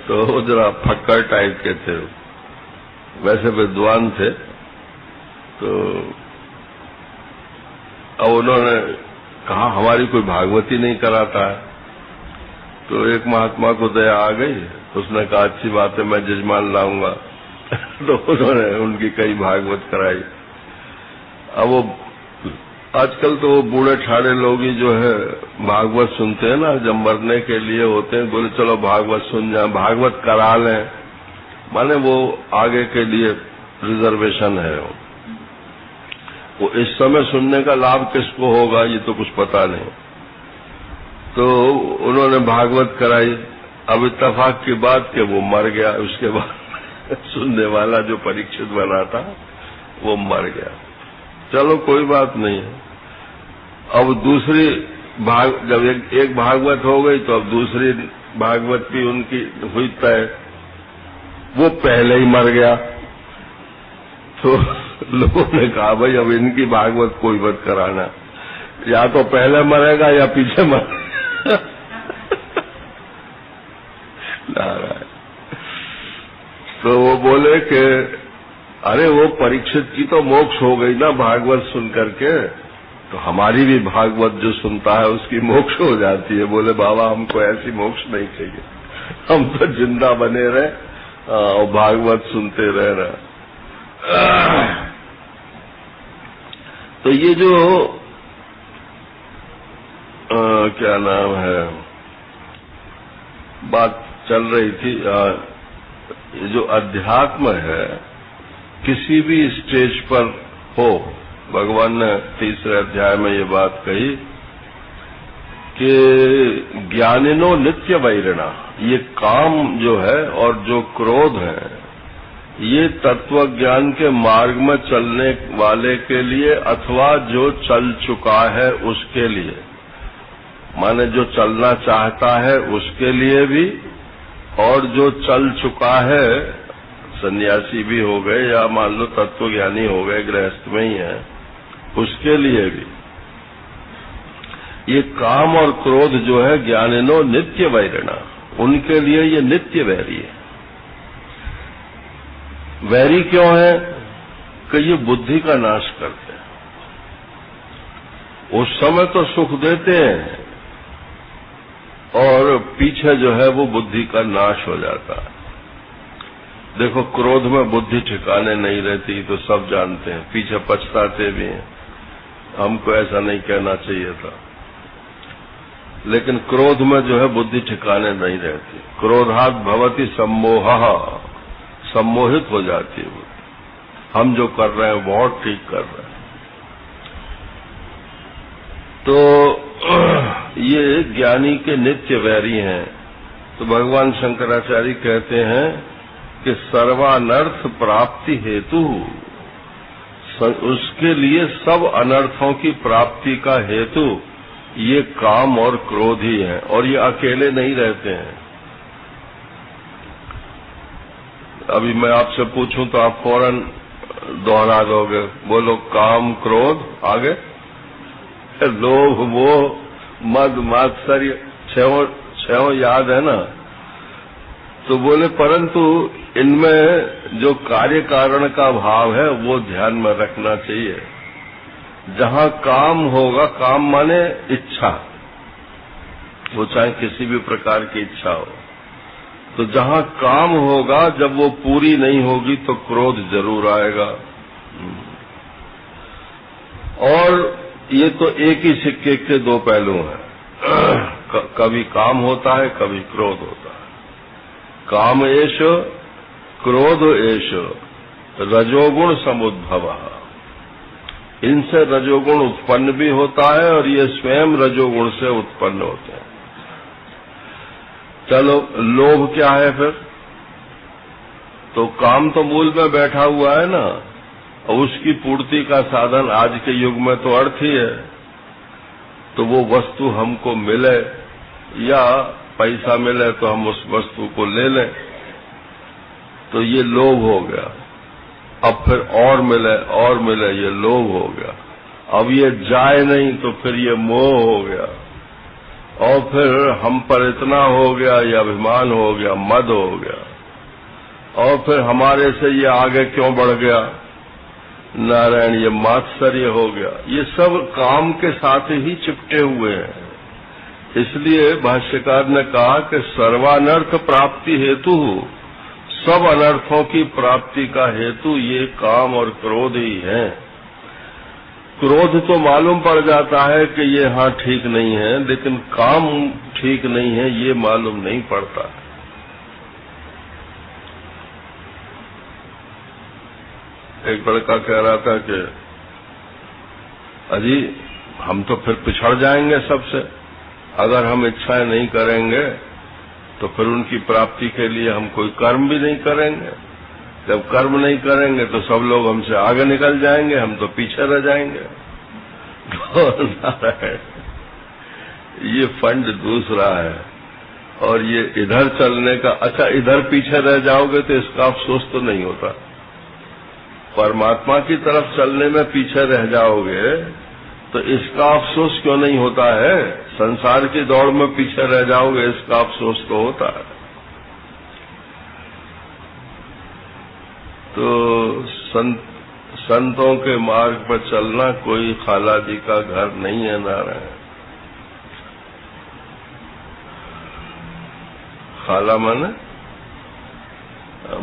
तो जरा फक्कर टाइप के थे, वैसे विद्वान थे। तो अब उन्होंने कहा हमारी कोई भागवती नहीं कराता है। तो एक महात्मा को दया आ गई, उसने कहा अच्छी बात है, मैं जजमान लाऊंगा। तो उन्होंने उनकी कई भागवत कराई। अब वो आजकल तो वो बूढ़े ठाड़े लोग ही जो है भागवत सुनते हैं ना, जब मरने के लिए होते हैं, बोले चलो भागवत सुन जाए, भागवत करा लें, माने वो आगे के लिए रिजर्वेशन है। वो इस समय सुनने का लाभ किसको होगा ये तो कुछ पता नहीं। तो उन्होंने भागवत कराई। अब इत्तेफाक की बात कि वो मर गया, उसके बाद सुनने वाला जो परीक्षित बना था वो मर गया। चलो कोई बात नहीं है। अब दूसरी जब एक भागवत हो गई तो अब दूसरी भागवत भी उनकी हुई तय, वो पहले ही मर गया। तो लोगों ने कहा भाई अब इनकी भागवत कोई मत कराना, या तो पहले मरेगा या पीछे मरेगा। तो वो बोले कि अरे वो परीक्षित की तो मोक्ष हो गई ना भागवत सुन करके, तो हमारी भी भागवत जो सुनता है उसकी मोक्ष हो जाती है। बोले बाबा हमको ऐसी मोक्ष नहीं चाहिए, हम तो जिंदा बने रहे और भागवत सुनते रह रहे। तो ये जो क्या नाम है बात चल रही थी, ये जो अध्यात्म है किसी भी स्टेज पर हो, भगवान ने 3रे अध्याय में ये बात कही कि ज्ञानिनो नित्य वैरिणा, ये काम जो है और जो क्रोध है ये तत्व ज्ञान के मार्ग में चलने वाले के लिए अथवा जो चल चुका है उसके लिए, माने जो चलना चाहता है उसके लिए भी, और जो चल चुका है सन्यासी भी हो गए या मान लो तत्वज्ञानी हो गए, गृहस्थ में ही है, उसके लिए भी। ये काम और क्रोध जो है ज्ञानिनो नित्य वैरिणा, उनके लिए ये नित्य वैरी है। वैरी क्यों है? कि ये बुद्धि का नाश करते हैं। उस समय तो सुख देते हैं और पीछे जो है वो बुद्धि का नाश हो जाता है। देखो, क्रोध में बुद्धि ठिकाने नहीं रहती तो सब जानते हैं, पीछे पछताते भी हैं, हमको ऐसा नहीं कहना चाहिए था। लेकिन क्रोध में जो है बुद्धि ठिकाने नहीं रहती। क्रोधात् भवति सम्मोहः, सम्मोहित हो जाती है बुद्धि। हम जो कर रहे हैं बहुत ठीक कर रहे हैं। तो ये ज्ञानी के नित्य वैरी हैं। तो भगवान शंकराचार्य कहते हैं कि सर्वानर्थ प्राप्ति हेतु, उसके लिए सब अनर्थों की प्राप्ति का हेतु ये काम और क्रोध ही है, और ये अकेले नहीं रहते हैं। अभी मैं आपसे पूछूं तो आप फौरन दोहरा दोगे, बोलो काम क्रोध, आगे लोभ मोह मद मात्सर्य, छह याद है ना। तो बोले परंतु इनमें जो कार्य कारण का भाव है वो ध्यान में रखना चाहिए। जहां काम होगा, काम माने इच्छा, वो चाहे किसी भी प्रकार की इच्छा हो, तो जहां काम होगा जब वो पूरी नहीं होगी तो क्रोध जरूर आएगा। और ये तो एक ही सिक्के के दो पहलू हैं। कभी काम होता है, कभी क्रोध होता है। काम एष क्रोध एष रजोगुण समुद्भवः, इनसे रजोगुण उत्पन्न भी होता है और ये स्वयं रजोगुण से उत्पन्न होते हैं। चलो, लोभ क्या है फिर? तो काम तो मूल में बैठा हुआ है ना, और उसकी पूर्ति का साधन आज के युग में तो अर्थ ही है। तो वो वस्तु हमको मिले या पैसा मिले तो हम उस वस्तु को ले लें, तो ये लोभ हो गया। अब फिर और मिले ये लोभ हो गया। अब ये जाए नहीं तो फिर ये मोह हो गया, और फिर हम पर इतना हो गया, ये अभिमान हो गया, मद हो गया, और फिर हमारे से ये आगे क्यों बढ़ गया, नारायण, ये मात्सर्य हो गया। ये सब काम के साथ ही चिपटे हुए हैं। इसलिए भाष्यकार ने कहा कि सर्वानर्थ प्राप्ति हेतु, सब अनर्थों की प्राप्ति का हेतु ये काम और क्रोध ही है। क्रोध तो मालूम पड़ जाता है कि ये हाँ ठीक नहीं है, लेकिन काम ठीक नहीं है ये मालूम नहीं पड़ता। एक लड़का कह रहा था कि अजी हम तो फिर पिछड़ जाएंगे सबसे, अगर हम इच्छाएं नहीं करेंगे तो फिर उनकी प्राप्ति के लिए हम कोई कर्म भी नहीं करेंगे। जब कर्म नहीं करेंगे तो सब लोग हमसे आगे निकल जाएंगे, हम तो पीछे रह जाएंगे। ये फंड दूसरा है और ये इधर चलने का। अच्छा, इधर पीछे रह जाओगे तो इसका अफसोस तो नहीं होता। परमात्मा की तरफ चलने में पीछे रह जाओगे तो इसका अफसोस क्यों नहीं होता है? संसार की दौड़ में पीछे रह जाओगे इसका अफसोस तो होता है। तो संतों के मार्ग पर चलना कोई खाला जी का घर नहीं है, नारायण। खाला माने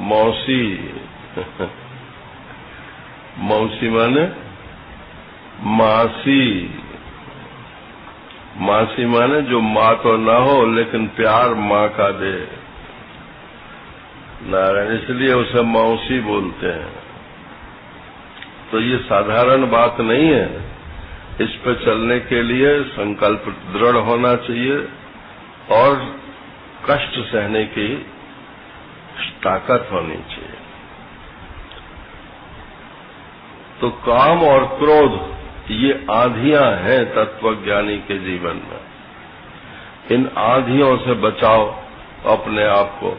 मौसी, मौसी माने मासी, मासी माने जो माँ तो ना हो लेकिन प्यार माँ का दे, नारायण। इसलिए उसे मौसी बोलते हैं। तो ये साधारण बात नहीं है। इस पर चलने के लिए संकल्प दृढ़ होना चाहिए और कष्ट सहने की ताकत होनी चाहिए। तो काम और क्रोध ये आंधियां हैं तत्वज्ञानी के जीवन में। इन आंधियों से बचाओ अपने आप को।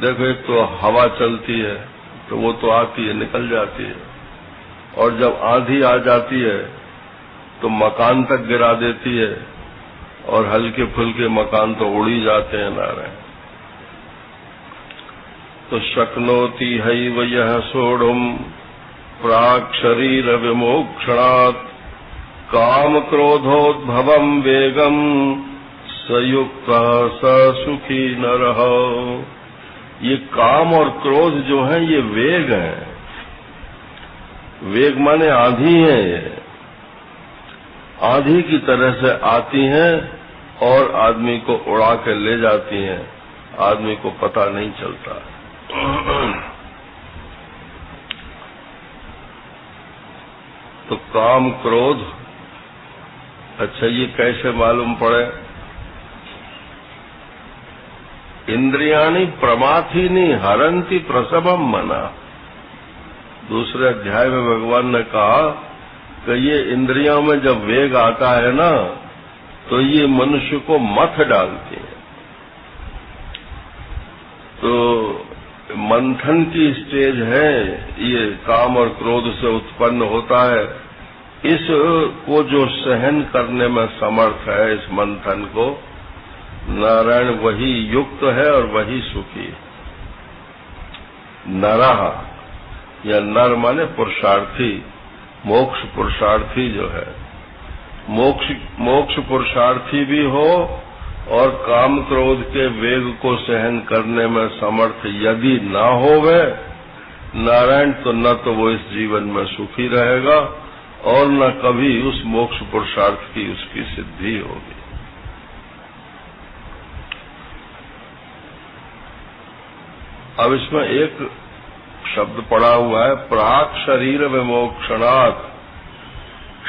देखो, एक तो हवा चलती है तो वो तो आती है, निकल जाती है, और जब आंधी आ जाती है तो मकान तक गिरा देती है, और हल्के फुल्के मकान तो उड़ ही जाते हैं, नारायण। तो शक्नोति हैव यः सोढ़ुम् प्राक् शरीर विमोक्षणात् काम क्रोधोद्भवम वेगम सयुक्त स सुखी नरः। ये काम और क्रोध जो है ये वेग है। वेग माने आंधी है। ये आंधी की तरह से आती हैं और आदमी को उड़ा के ले जाती हैं, आदमी को पता नहीं चलता। तो काम क्रोध, अच्छा ये कैसे मालूम पड़े? इंद्रियाणि प्रमाथिनी हरंती प्रसवम मना। दूसरे अध्याय में भगवान ने कहा कि ये इंद्रियों में जब वेग आता है ना तो ये मनुष्य को मथ डालती है। तो मंथन की स्टेज है, ये काम और क्रोध से उत्पन्न होता है। इसको जो सहन करने में समर्थ है, इस मंथन को, नारायण वही युक्त है और वही सुखी है। नरः या नर माने पुरुषार्थी, मोक्ष पुरुषार्थी जो है, मोक्ष पुरुषार्थी भी हो और काम क्रोध के वेग को सहन करने में समर्थ यदि न होवे नारायण, तो न तो वो इस जीवन में सुखी रहेगा और न कभी उस मोक्ष पुरुषार्थ की उसकी सिद्धि होगी। अब इसमें एक शब्द पड़ा हुआ है, प्राक शरीर विमोक्षणात्।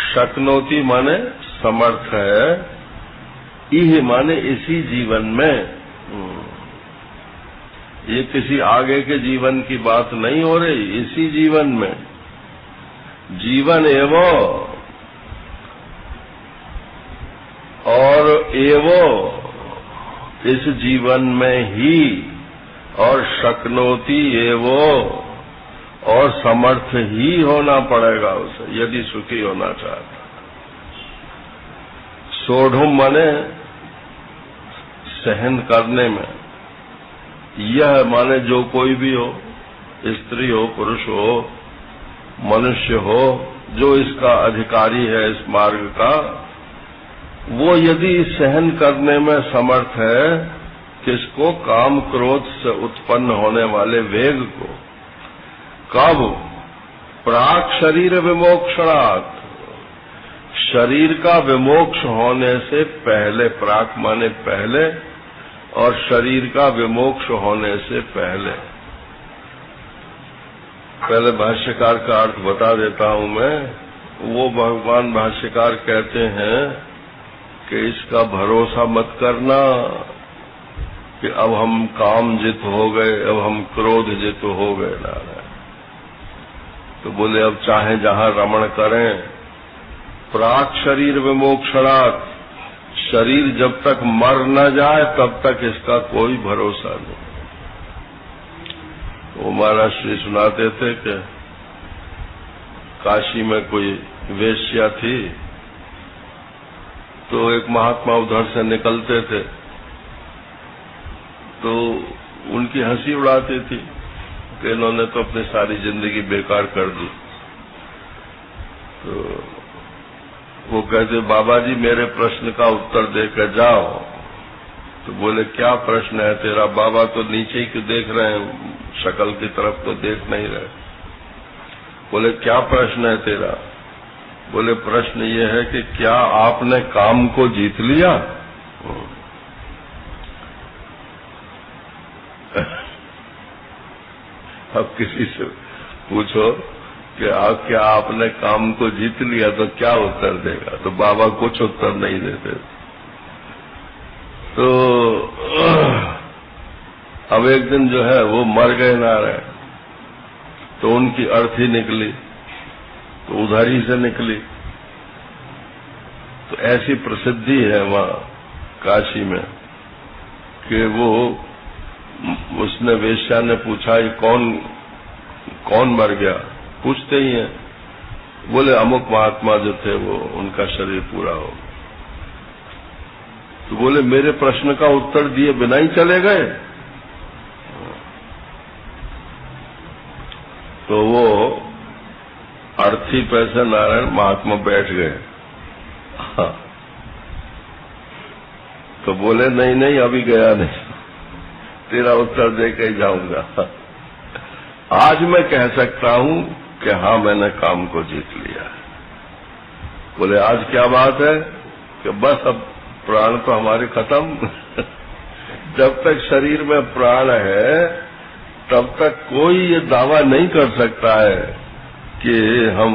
शक्नोति माने समर्थ है, इह माने इसी जीवन में। ये किसी आगे के जीवन की बात नहीं हो रही, इसी जीवन में। जीवन एवो और एवो इस जीवन में ही, और शक्नोति एवो और समर्थ ही होना पड़ेगा उसे यदि सुखी होना चाहता। सोढ़ुम माने सहन करने में। यह माने जो कोई भी हो, स्त्री हो, पुरुष हो, मनुष्य हो, जो इसका अधिकारी है इस मार्ग का, वो यदि सहन करने में समर्थ है, किसको? काम क्रोध से उत्पन्न होने वाले वेग को। कब? प्राक शरीर विमोक्षणात्। शरीर का विमोक्ष होने से पहले, प्राक माने पहले और शरीर का विमोक्ष होने से पहले। पहले भाष्यकार का अर्थ बता देता हूं मैं। वो भगवान भाष्यकार कहते हैं कि इसका भरोसा मत करना कि अब हम काम जित हो गए, अब हम क्रोध जित हो गए। नारायण तो बोले अब चाहे जहां रमण करें। प्राक शरीर विमोक्षणात्। शरीर जब तक मर न जाए तब तक इसका कोई भरोसा नहीं। वो महाराज श्री सुनाते थे कि काशी में कोई वेश्या थी, तो एक महात्मा उधर से निकलते थे तो उनकी हंसी उड़ाती थी कि इन्होंने तो अपनी सारी जिंदगी बेकार कर दी। तो वो कहते, बाबा जी मेरे प्रश्न का उत्तर देकर जाओ। तो बोले क्या प्रश्न है तेरा? बाबा तो नीचे ही क्यों देख रहे हैं, शक्ल की तरफ तो देख नहीं रहे। बोले क्या प्रश्न है तेरा? बोले प्रश्न ये है कि क्या आपने काम को जीत लिया? अब किसी से पूछो कि क्या आपने काम को जीत लिया, तो क्या उत्तर देगा? तो बाबा कुछ उत्तर नहीं देते। तो अब एक दिन जो है वो मर गए नारायण, तो उनकी अर्थी निकली, तो उधर ही से निकली। तो ऐसी प्रसिद्धि है वहां काशी में कि वो, उसने वेश्या ने पूछा ये कौन मर गया? पूछते ही हैं। बोले अमुक महात्मा जो थे वो, उनका शरीर पूरा हो। तो बोले मेरे प्रश्न का उत्तर दिए बिना ही चले गए? तो वो अर्थी पैसे नारायण महात्मा बैठ गए हाँ। तो बोले नहीं नहीं अभी गया नहीं, तेरा उत्तर दे के ही जाऊंगा। आज मैं कह सकता हूं कि हाँ मैंने काम को जीत लिया। बोले आज क्या बात है? कि बस अब प्राण तो हमारे खत्म। जब तक शरीर में प्राण है तब तक कोई ये दावा नहीं कर सकता है कि हम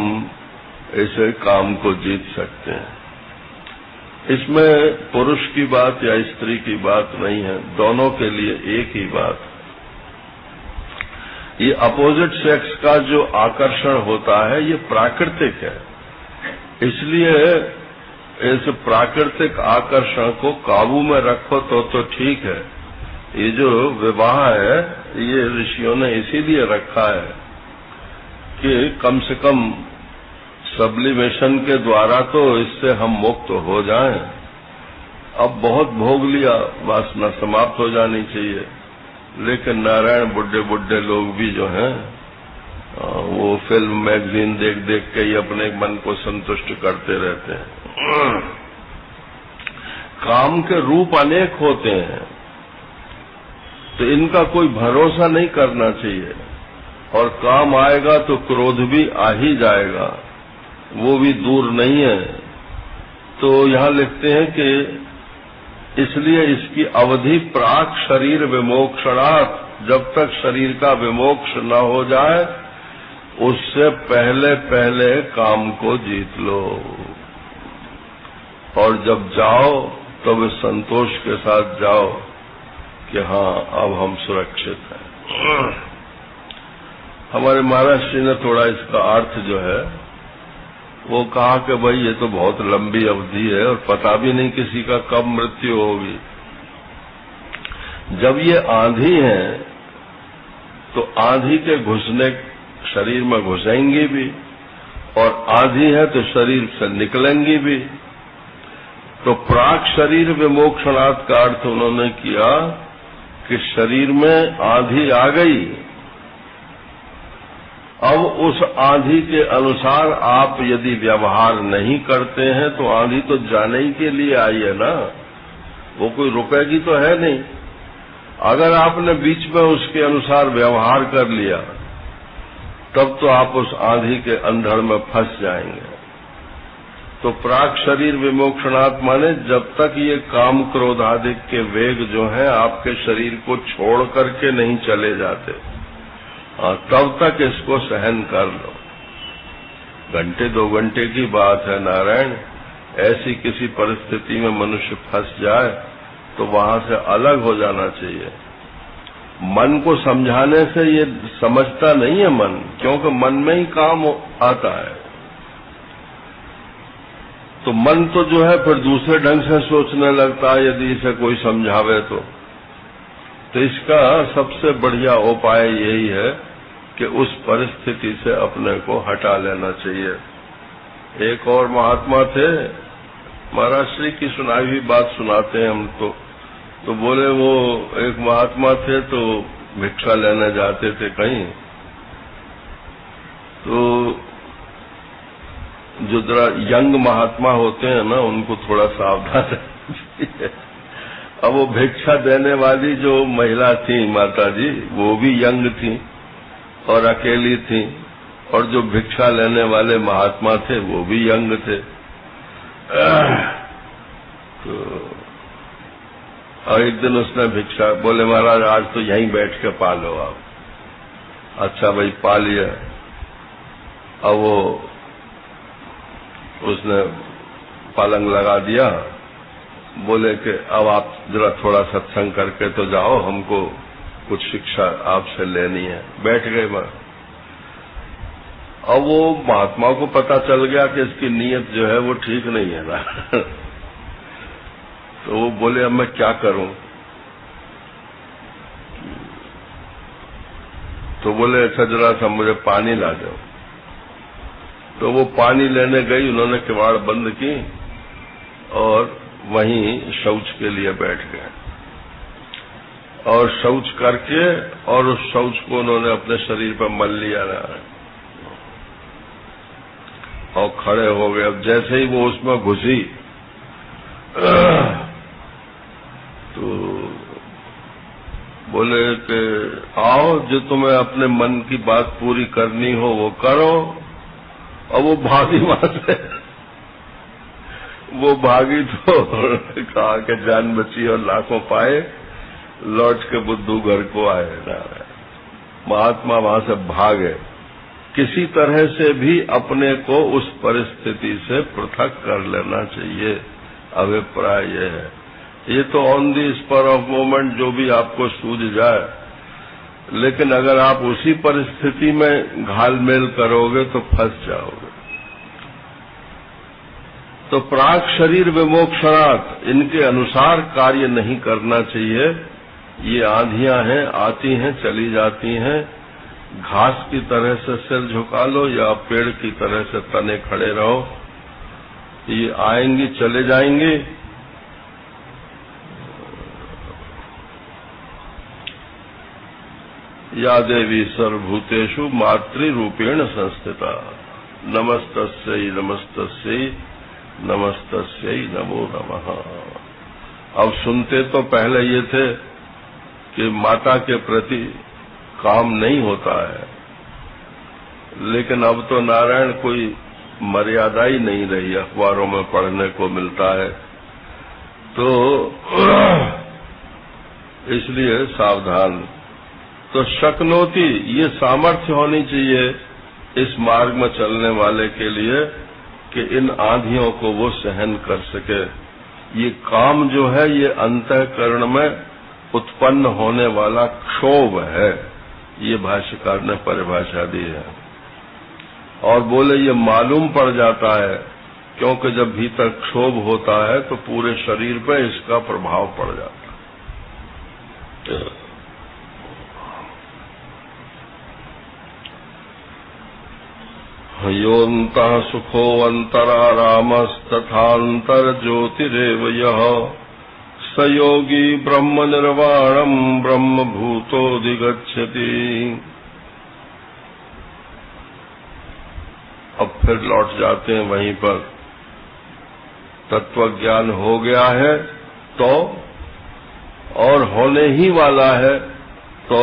ऐसे काम को जीत सकते हैं। इसमें पुरुष की बात या स्त्री की बात नहीं है, दोनों के लिए एक ही बात है। ये अपोजिट सेक्स का जो आकर्षण होता है ये प्राकृतिक है, इसलिए इस प्राकृतिक आकर्षण को काबू में रखो तो ठीक है। ये जो विवाह है ये ऋषियों ने इसीलिए रखा है कि कम से कम सब्लिमेशन के द्वारा तो इससे हम मुक्त हो जाएं। अब बहुत भोग लिया, वासना समाप्त हो जानी चाहिए। लेकिन नारायण बुड्ढे बुड्ढे लोग भी जो हैं वो फिल्म मैगजीन देख देख के ही अपने मन को संतुष्ट करते रहते हैं। काम के रूप अनेक होते हैं, तो इनका कोई भरोसा नहीं करना चाहिए। और काम आएगा तो क्रोध भी आ ही जाएगा, वो भी दूर नहीं है। तो यहां लिखते हैं कि इसलिए इसकी अवधि प्राक शरीर विमोक्षणात्, जब तक शरीर का विमोक्ष न हो जाए उससे पहले पहले काम को जीत लो। और जब जाओ तब इस संतोष के साथ जाओ कि हाँ अब हम सुरक्षित हैं। हमारे महाराज जी ने थोड़ा इसका अर्थ जो है वो कहा कि भाई ये तो बहुत लंबी अवधि है और पता भी नहीं किसी का कब मृत्यु होगी। जब ये आंधी है तो आंधी के घुसने शरीर में घुसेंगी भी, और आंधी है तो शरीर से निकलेंगी भी। तो प्राक शरीर विमोक्षणात् का अर्थ उन्होंने किया कि शरीर में आंधी आ गई, अब उस आंधी के अनुसार आप यदि व्यवहार नहीं करते हैं तो आंधी तो जाने ही के लिए आई है ना, वो कोई रुकेगी तो है नहीं। अगर आपने बीच में उसके अनुसार व्यवहार कर लिया तब तो आप उस आंधी के अंधड़ में फंस जाएंगे। तो प्राक शरीर विमोक्षणात् माने जब तक ये काम क्रोध आदि के वेग जो हैं आपके शरीर को छोड़ करके नहीं चले जाते, तब तक इसको सहन कर लो। घंटे 2 घंटे की बात है नारायण, ऐसी किसी परिस्थिति में मनुष्य फंस जाए तो वहां से अलग हो जाना चाहिए। मन को समझाने से ये समझता नहीं है मन, क्योंकि मन में ही काम आता है। तो मन तो जो है फिर दूसरे ढंग से सोचने लगता है यदि इसे कोई समझावे तो इसका सबसे बढ़िया उपाय यही है कि उस परिस्थिति से अपने को हटा लेना चाहिए। एक और महात्मा थे, महाराज श्री की सुनाई हुई बात सुनाते हैं हम तो बोले वो एक महात्मा थे तो भिक्षा लेने जाते थे कहीं, तो जो जरा यंग महात्मा होते हैं ना उनको थोड़ा सावधान रहना चाहिए। अब वो भिक्षा देने वाली जो महिला थी माता जी, वो भी यंग थी और अकेली थी, और जो भिक्षा लेने वाले महात्मा थे वो भी यंग थे। तो और एक दिन उसने भिक्षा, बोले महाराज आज तो यहीं बैठ के पा लो आप। अच्छा भाई पा लिया। अब वो उसने पलंग लगा दिया, बोले कि अब आप जरा थोड़ा सत्संग करके तो जाओ, हमको कुछ शिक्षा आपसे लेनी है। बैठ गए वहां। अब वो महात्मा को पता चल गया कि इसकी नीयत जो है वो ठीक नहीं है ना। तो वो बोले अब मैं क्या करूं? तो बोले अच्छा जरा सा मुझे पानी ला दो। तो वो पानी लेने गई, उन्होंने किवाड़ बंद की और वहीं शौच के लिए बैठ गए और शौच करके और उस शौच को उन्होंने अपने शरीर पर मल लिया ना और खड़े हो गए। अब जैसे ही वो उसमें घुसी तो बोले कि आओ, जो तुम्हें अपने मन की बात पूरी करनी हो वो करो। और वो भागी वहां से, वो भागी तो कहा कि जान बची और लाखों पाए, लौट के बुद्धू घर को आए। महात्मा वहां से भागे। किसी तरह से भी अपने को उस परिस्थिति से पृथक कर लेना चाहिए, अभिप्राय ये है। ये तो on the spur of moment जो भी आपको सूझ जाए, लेकिन अगर आप उसी परिस्थिति में घालमेल करोगे तो फंस जाओगे। तो प्राक शरीर विमोक्षणात्, इनके अनुसार कार्य नहीं करना चाहिए। ये आंधियां हैं, आती हैं चली जाती हैं। घास की तरह से सिर झुका लो या पेड़ की तरह से तने खड़े रहो। ये आएंगी चले जाएंगे। या देवी सर्वभूतेषु मातृरूपेण संस्थिता, नमस्तस्यै नमस्तस्यै नमस्तस्यै नमो नमः। अब सुनते तो पहले ये थे कि माता के प्रति काम नहीं होता है, लेकिन अब तो नारायण कोई मर्यादा ही नहीं रही, अखबारों में पढ़ने को मिलता है। तो इसलिए सावधान। तो शक्नोति, ये सामर्थ्य होनी चाहिए इस मार्ग में चलने वाले के लिए कि इन आंधियों को वो सहन कर सके। ये काम जो है ये अंतःकरण में उत्पन्न होने वाला क्षोभ है, ये भाष्यकार ने परिभाषा दी है। और बोले ये मालूम पड़ जाता है, क्योंकि जब भीतर क्षोभ होता है तो पूरे शरीर पे इसका प्रभाव पड़ जाता है। योऽन्तः सुखो अन्तरारामस्तथान्तर ज्योतिरेव यः स योगी ब्रह्म निर्वाणम् ब्रह्म भूतोऽधिगच्छति। अब फिर लौट जाते हैं वहीं पर। तत्व ज्ञान हो गया है तो, और होने ही वाला है तो,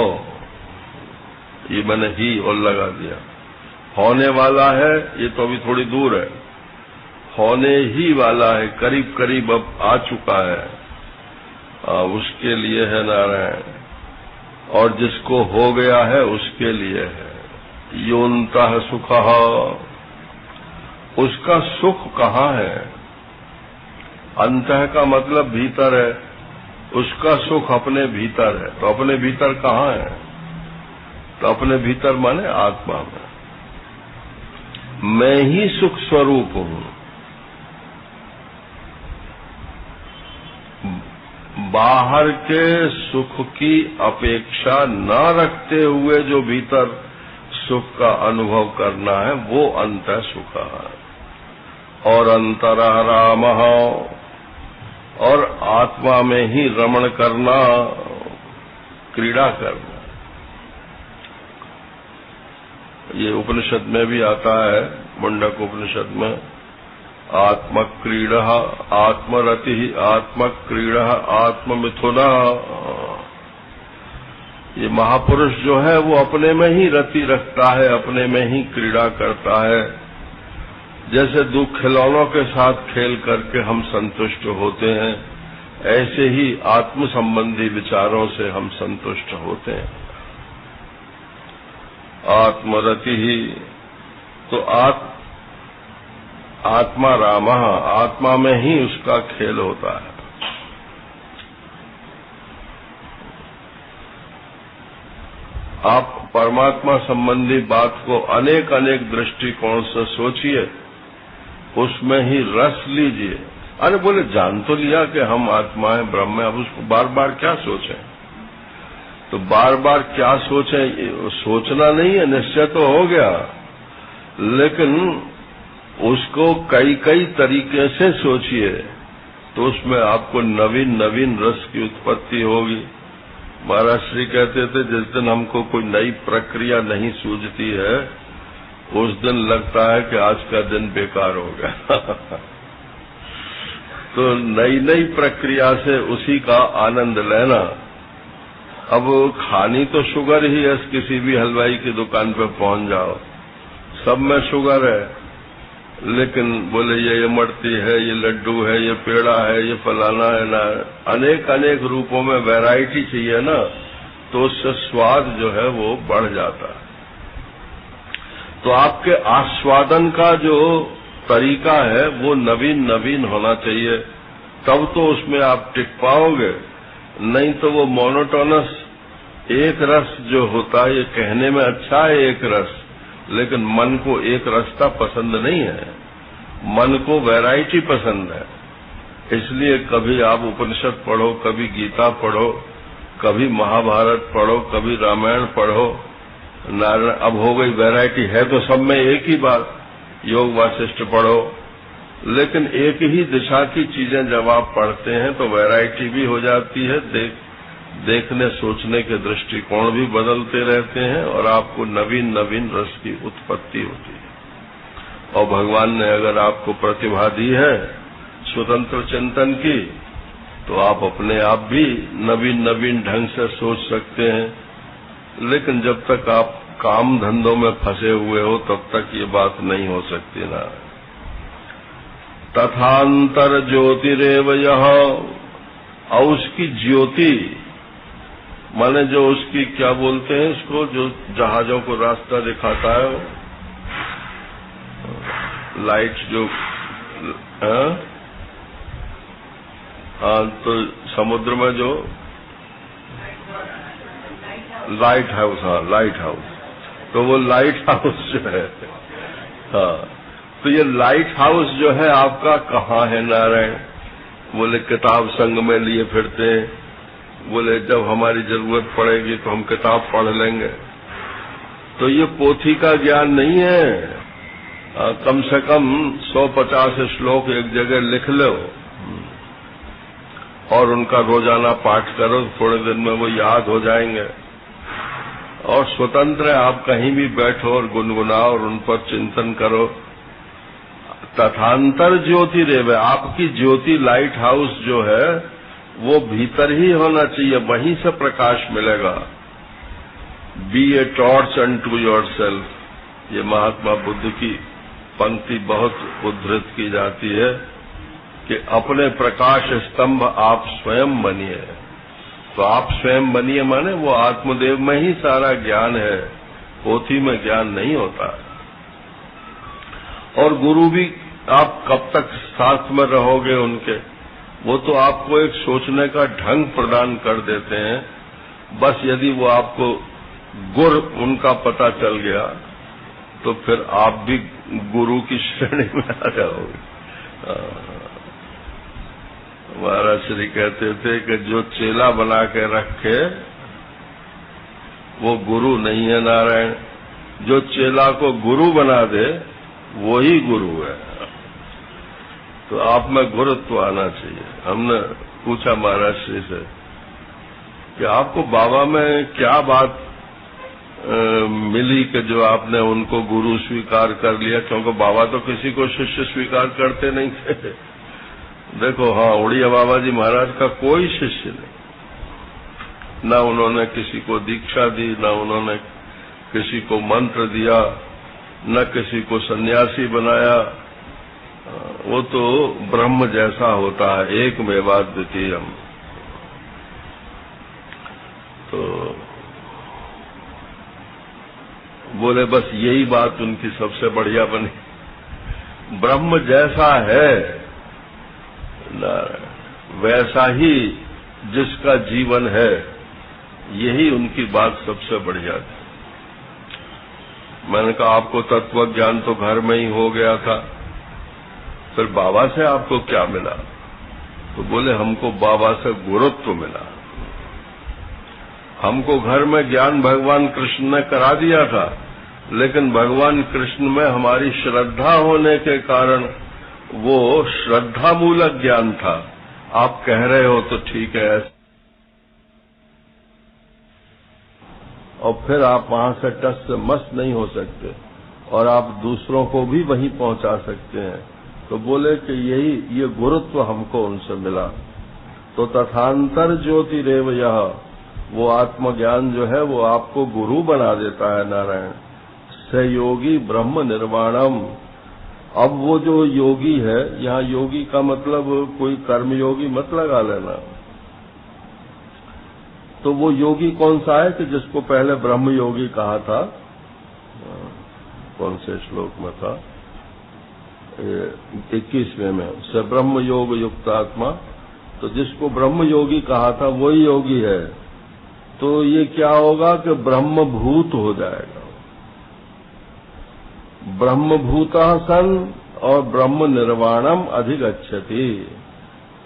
ये मैंने ही और लगा दिया। होने वाला है ये तो अभी थोड़ी दूर है, होने ही वाला है, करीब करीब अब आ चुका है, उसके लिए है नारायण। और जिसको हो गया है उसके लिए है। योऽन्तः सुखः, उसका सुख कहाँ है? अंतः का मतलब भीतर है, उसका सुख अपने भीतर है। तो अपने भीतर कहाँ है? तो अपने भीतर माने आत्मा में। मैं ही सुख स्वरूप हूँ। बाहर के सुख की अपेक्षा न रखते हुए जो भीतर सुख का अनुभव करना है वो अंतः सुख है। और अंतरारामः, और आत्मा में ही रमण करना, क्रीड़ा करना। ये उपनिषद में भी आता है, मुंडक उपनिषद में, आत्मक्रीड़ा आत्मरति आत्मक्रीड़ा आत्ममिथुना। ये महापुरुष जो है वो अपने में ही रति रखता है, अपने में ही क्रीड़ा करता है। जैसे दो खिलौनों के साथ खेल करके हम संतुष्ट होते हैं, ऐसे ही आत्म संबंधी विचारों से हम संतुष्ट होते हैं। आत्मरति ही तो आत्मा रामः, आत्मा में ही उसका खेल होता है। आप परमात्मा संबंधी बात को अनेक अनेक दृष्टिकोण से सोचिए, उसमें ही रस लीजिए। अरे बोले जान तो लिया कि हम आत्मा है, ब्रह्म है, अब उसको बार बार क्या सोचें? तो बार बार क्या सोचें? सोचना नहीं है, निश्चय तो हो गया, लेकिन उसको कई कई तरीके से सोचिए तो उसमें आपको नवीन नवीन रस की उत्पत्ति होगी। महाराज श्री कहते थे जिस दिन हमको कोई नई प्रक्रिया नहीं सूझती है उस दिन लगता है कि आज का दिन बेकार हो गया। तो नई नई प्रक्रिया से उसी का आनंद लेना। अब खानी तो शुगर ही है, किसी भी हलवाई की दुकान पे पहुंच जाओ, सब में शुगर है, लेकिन बोले ये इमरती है, ये लड्डू है, ये पेड़ा है, ये फलाना है ना, अनेक अनेक रूपों में वैरायटी चाहिए ना, तो उससे स्वाद जो है वो बढ़ जाता है। तो आपके आस्वादन का जो तरीका है वो नवीन नवीन होना चाहिए, तब तो उसमें आप टिक पाओगे। नहीं तो वो मोनोटोनस एक रस जो होता है, ये कहने में अच्छा है एक रस, लेकिन मन को एक रसता पसंद नहीं है, मन को वैरायटी पसंद है। इसलिए कभी आप उपनिषद पढ़ो, कभी गीता पढ़ो, कभी महाभारत पढ़ो, कभी रामायण पढ़ो, नारायण, अब हो गई वैरायटी, है तो सब में एक ही बात, योग वासिष्ठ पढ़ो, लेकिन एक ही दिशा की चीजें जब आप पढ़ते हैं तो वैरायटी भी हो जाती है, देखने सोचने के दृष्टिकोण भी बदलते रहते हैं और आपको नवीन नवीन रस की उत्पत्ति होती है। और भगवान ने अगर आपको प्रतिभा दी है स्वतंत्र चिंतन की, तो आप अपने आप भी नवीन नवीन ढंग से सोच सकते हैं। लेकिन जब तक आप काम धंधों में फंसे हुए हो तब तक ये बात नहीं हो सकती ना। तथांतर ज्योतिरेव यह, और उसकी ज्योति माने जो उसकी क्या बोलते हैं इसको, जो जहाजों को रास्ता दिखाता है, लाइट जो, हाँ, तो समुद्र में जो लाइट हाउस, हाँ लाइट हाउस, तो वो लाइट हाउस जो है, हाँ, तो ये लाइट हाउस जो है आपका कहाँ है नारायण? बोले किताब संग में लिए फिरते हैं, बोले जब हमारी जरूरत पड़ेगी तो हम किताब पढ़ लेंगे। तो ये पोथी का ज्ञान नहीं है, कम से कम 150 श्लोक एक जगह लिख लो और उनका रोजाना पाठ करो, थोड़े दिन में वो याद हो जाएंगे। और स्वतंत्र आप कहीं भी बैठो और गुनगुनाओ और उन पर चिंतन करो। तथांतर ज्योति रेव, आपकी ज्योति लाइट हाउस जो है वो भीतर ही होना चाहिए, वहीं से प्रकाश मिलेगा। Be a torch unto yourself, ये महात्मा बुद्ध की पंक्ति बहुत उद्धृत की जाती है कि अपने प्रकाश स्तंभ आप स्वयं बनिए। तो आप स्वयं बनिए माने वो आत्मदेव में ही सारा ज्ञान है, पोथी में ज्ञान नहीं होता। और गुरु भी आप कब तक साथ में रहोगे उनके, वो तो आपको एक सोचने का ढंग प्रदान कर देते हैं। बस यदि वो आपको गुर उनका पता चल गया तो फिर आप भी गुरु की श्रेणी में आ जाओगे। महाराज श्री कहते थे कि जो चेला बना के रखे वो गुरु नहीं है नारायण, जो चेला को गुरु बना दे वो ही गुरु है। तो आप में गुरुत्व आना चाहिए। हमने पूछा महाराज श्री से कि आपको बाबा में क्या बात मिली कि जो आपने उनको गुरु स्वीकार कर लिया, क्योंकि बाबा तो किसी को शिष्य स्वीकार करते नहीं थे। देखो, हाँ, उड़िया बाबा जी महाराज का कोई शिष्य नहीं, न उन्होंने किसी को दीक्षा दी, न उन्होंने किसी को मंत्र दिया, न किसी को सन्यासी बनाया। वो तो ब्रह्म जैसा होता है, एक मेवाद्वितीयम। तो बोले बस यही बात उनकी सबसे बढ़िया बनी, ब्रह्म जैसा है वैसा ही जिसका जीवन है, यही उनकी बात सबसे बढ़िया थी। मैंने कहा आपको तत्व ज्ञान तो घर में ही हो गया था, फिर बाबा से आपको क्या मिला? तो बोले हमको बाबा से गुरुत्व मिला। हमको घर में ज्ञान भगवान कृष्ण ने करा दिया था, लेकिन भगवान कृष्ण में हमारी श्रद्धा होने के कारण वो श्रद्धा मूलक ज्ञान था। आप कह रहे हो तो ठीक है, और फिर आप वहां से टस से मस नहीं हो सकते और आप दूसरों को भी वहीं पहुंचा सकते हैं। तो बोले कि ये गुरुत्व हमको उनसे मिला। तो तथांतर ज्योतिरेव यह, वो आत्मज्ञान जो है वो आपको गुरु बना देता है नारायण। स योगी ब्रह्म निर्वाणम। अब वो जो योगी है, यहाँ योगी का मतलब कोई कर्मयोगी मत लगा लेना। तो वो योगी कौन सा है कि जिसको पहले ब्रह्म योगी कहा था, कौन से श्लोक में था, 21वें में, स ब्रह्म योग युक्त आत्मा। तो जिसको ब्रह्म योगी कहा था वही योगी है। तो ये क्या होगा कि ब्रह्मभूत हो जाएगा। ब्रह्मभूतः सन और ब्रह्म निर्वाणम अधिगच्छति।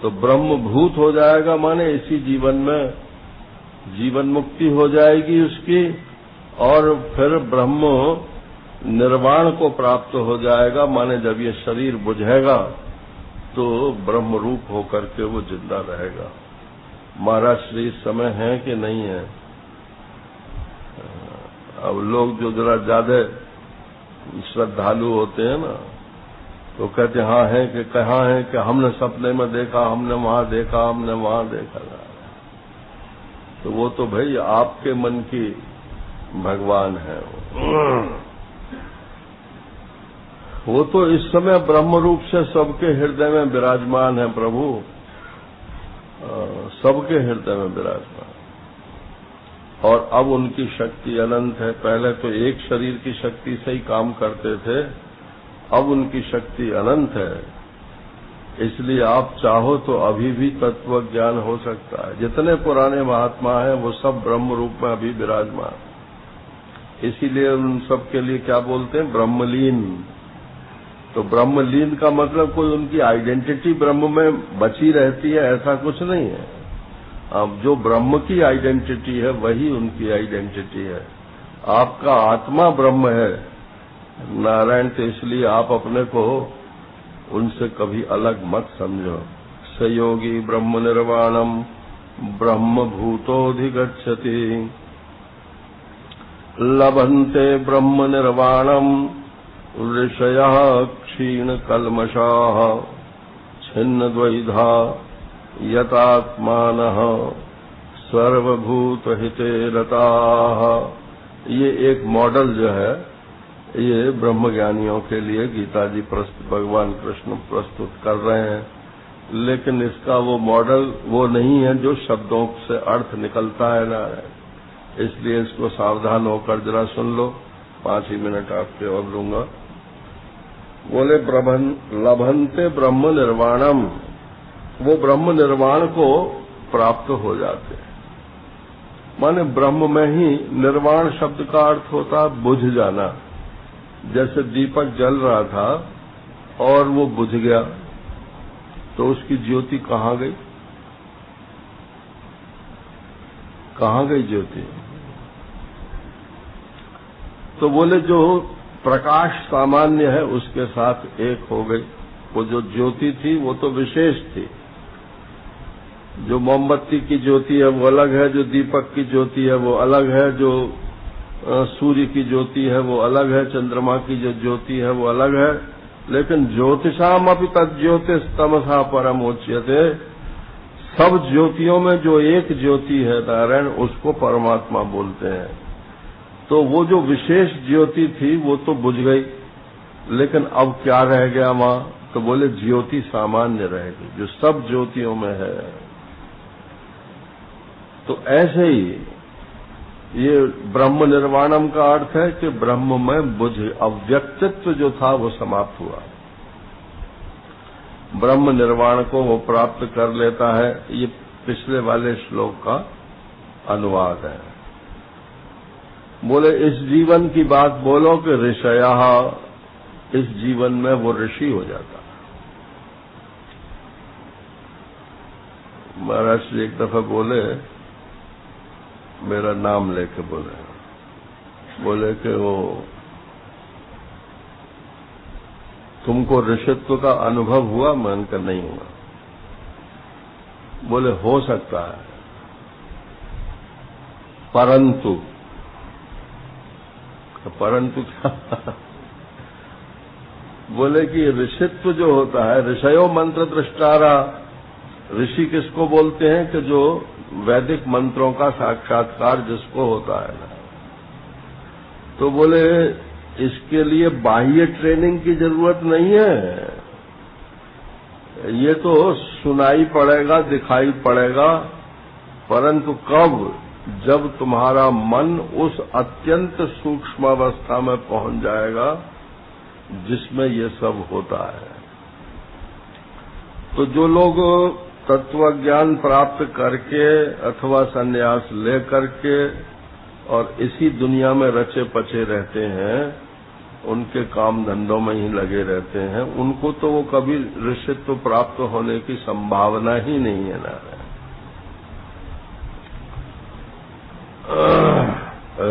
तो ब्रह्मभूत हो जाएगा माने इसी जीवन में जीवन मुक्ति हो जाएगी उसकी, और फिर ब्रह्म निर्वाण को प्राप्त हो जाएगा माने जब ये शरीर बुझेगा तो ब्रह्म रूप होकर के वो जिंदा रहेगा। महाराज श्री इस समय है कि नहीं है? अब लोग जो जरा ज्यादा श्रद्धालु होते हैं ना, तो कहते हाँ है कि कहाँ है कि हमने सपने में देखा, हमने वहां देखा, हमने वहां देखा। तो वो तो भाई आपके मन की भगवान है। वो तो इस समय ब्रह्म रूप से सबके हृदय में विराजमान है प्रभु, सबके हृदय में विराजमान। और अब उनकी शक्ति अनंत है। पहले तो एक शरीर की शक्ति से ही काम करते थे, अब उनकी शक्ति अनंत है। इसलिए आप चाहो तो अभी भी तत्व ज्ञान हो सकता है। जितने पुराने महात्मा हैं वो सब ब्रह्म रूप में अभी विराजमान। इसीलिए उन सब के लिए क्या बोलते हैं? ब्रह्मलीन। तो ब्रह्मलीन का मतलब कोई उनकी आइडेंटिटी ब्रह्म में बची रहती है ऐसा कुछ नहीं है। अब जो ब्रह्म की आइडेंटिटी है वही उनकी आइडेंटिटी है। आपका आत्मा ब्रह्म है नारायण, तो इसलिए आप अपने को उनसे कभी अलग मत समझो। सयोगी ब्रह्म निर्वाणम ब्रह्म भूतोधिगच्छति। लभन्ते ब्रह्म निर्वाणम ऋषयः क्षीण कल्मषाः छिन्न द्वैधा यतात्मानः सर्वभूत हिते रताः। ये एक मॉडल जो है ये ब्रह्मज्ञानियों के लिए गीता जी भगवान कृष्ण प्रस्तुत कर रहे हैं, लेकिन इसका वो मॉडल वो नहीं है जो शब्दों से अर्थ निकलता है ना। इसलिए इसको सावधान होकर जरा सुन लो। 5 ही मिनट आपके और लूंगा। बोले लभन्ते ब्रह्म निर्वाणम, वो ब्रह्म निर्वाण को प्राप्त हो जाते। माने ब्रह्म में ही निर्वाण शब्द का अर्थ होता बुझ जाना। जैसे दीपक जल रहा था और वो बुझ गया तो उसकी ज्योति कहाँ गई? कहाँ गई ज्योति? तो बोले जो प्रकाश सामान्य है उसके साथ एक हो गई। वो जो ज्योति थी वो तो विशेष थी। जो मोमबत्ती की ज्योति है वो अलग है, जो दीपक की ज्योति है वो अलग है, जो सूर्य की ज्योति है वो अलग है, चंद्रमा की जो ज्योति है वो अलग है। लेकिन ज्योतिषाम अपि तज्ज्योतिष तमसा परम उच्यते। सब ज्योतियों में जो एक ज्योति है नारायण, उसको परमात्मा बोलते हैं। तो वो जो विशेष ज्योति थी वो तो बुझ गई, लेकिन अब क्या रह गया वहां? तो बोले ज्योति सामान्य रहेगी जो सब ज्योतियों में है। तो ऐसे ही ये ब्रह्म निर्वाणम का अर्थ है कि ब्रह्म में बुझ अव्यक्तित्व जो था वो समाप्त हुआ। ब्रह्म निर्वाण को वो प्राप्त कर लेता है। ये पिछले वाले श्लोक का अनुवाद है। बोले इस जीवन की बात बोलो कि ऋषयः, इस जीवन में वो ऋषि हो जाता। महाराज जी एक दफा बोले, मेरा नाम लेके बोले कि वो तुमको ऋषित्व का अनुभव हुआ? मैं का नहीं हुआ। बोले हो सकता है, परंतु क्या? बोले कि ऋषित्व जो होता है, ऋषयो मंत्र दृष्टारा, ऋषि किसको बोलते हैं कि जो वैदिक मंत्रों का साक्षात्कार जिसको होता है ना। तो बोले इसके लिए बाह्य ट्रेनिंग की जरूरत नहीं है, ये तो सुनाई पड़ेगा, दिखाई पड़ेगा, परंतु कब, जब तुम्हारा मन उस अत्यंत सूक्ष्म अवस्था में पहुंच जाएगा जिसमें ये सब होता है। तो जो लोग तत्व ज्ञान प्राप्त करके अथवा संन्यास ले करके और इसी दुनिया में रचे पचे रहते हैं, उनके काम धंधों में ही लगे रहते हैं, उनको तो वो कभी ऋषित्व प्राप्त होने की संभावना ही नहीं है ना।